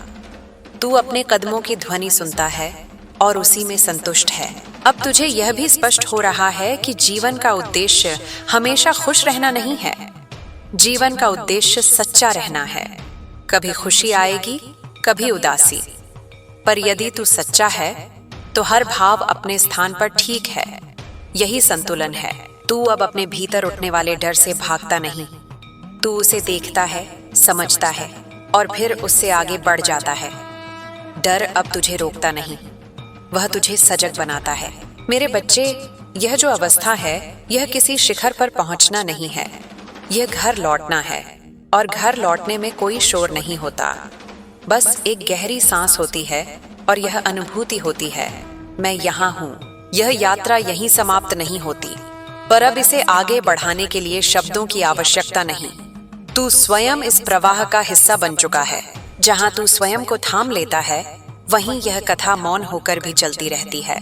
तू अपने कदमों की ध्वनि सुनता है और उसी में संतुष्ट है। अब तुझे यह भी स्पष्ट हो रहा है कि जीवन का उद्देश्य हमेशा खुश रहना नहीं है। जीवन का उद्देश्य सच्चा रहना है। कभी खुशी आएगी, कभी उदासी, पर यदि तू सच्चा है तो हर भाव अपने स्थान पर ठीक है। यही संतुलन है। तू अब अपने भीतर उठने वाले डर से भागता नहीं। तू उसे देखता है, समझता है और फिर उससे आगे बढ़ जाता है। डर अब तुझे रोकता नहीं, वह तुझे सजग बनाता है। मेरे बच्चे, यह जो अवस्था है, यह किसी शिखर पर पहुंचना नहीं है। यह घर लौटना है और घर लौटने में कोई शोर नहीं होता। बस एक गहरी सांस होती है और यह अनुभूति होती है, मैं यहाँ हूँ। यह यात्रा यहीं समाप्त नहीं होती, पर अब इसे आगे बढ़ाने के लिए शब्दों की आवश्यकता नहीं। तू स्वयं इस प्रवाह का हिस्सा बन चुका है। जहाँ तू स्वयं को थाम लेता है, वहीं यह कथा मौन होकर भी चलती रहती है।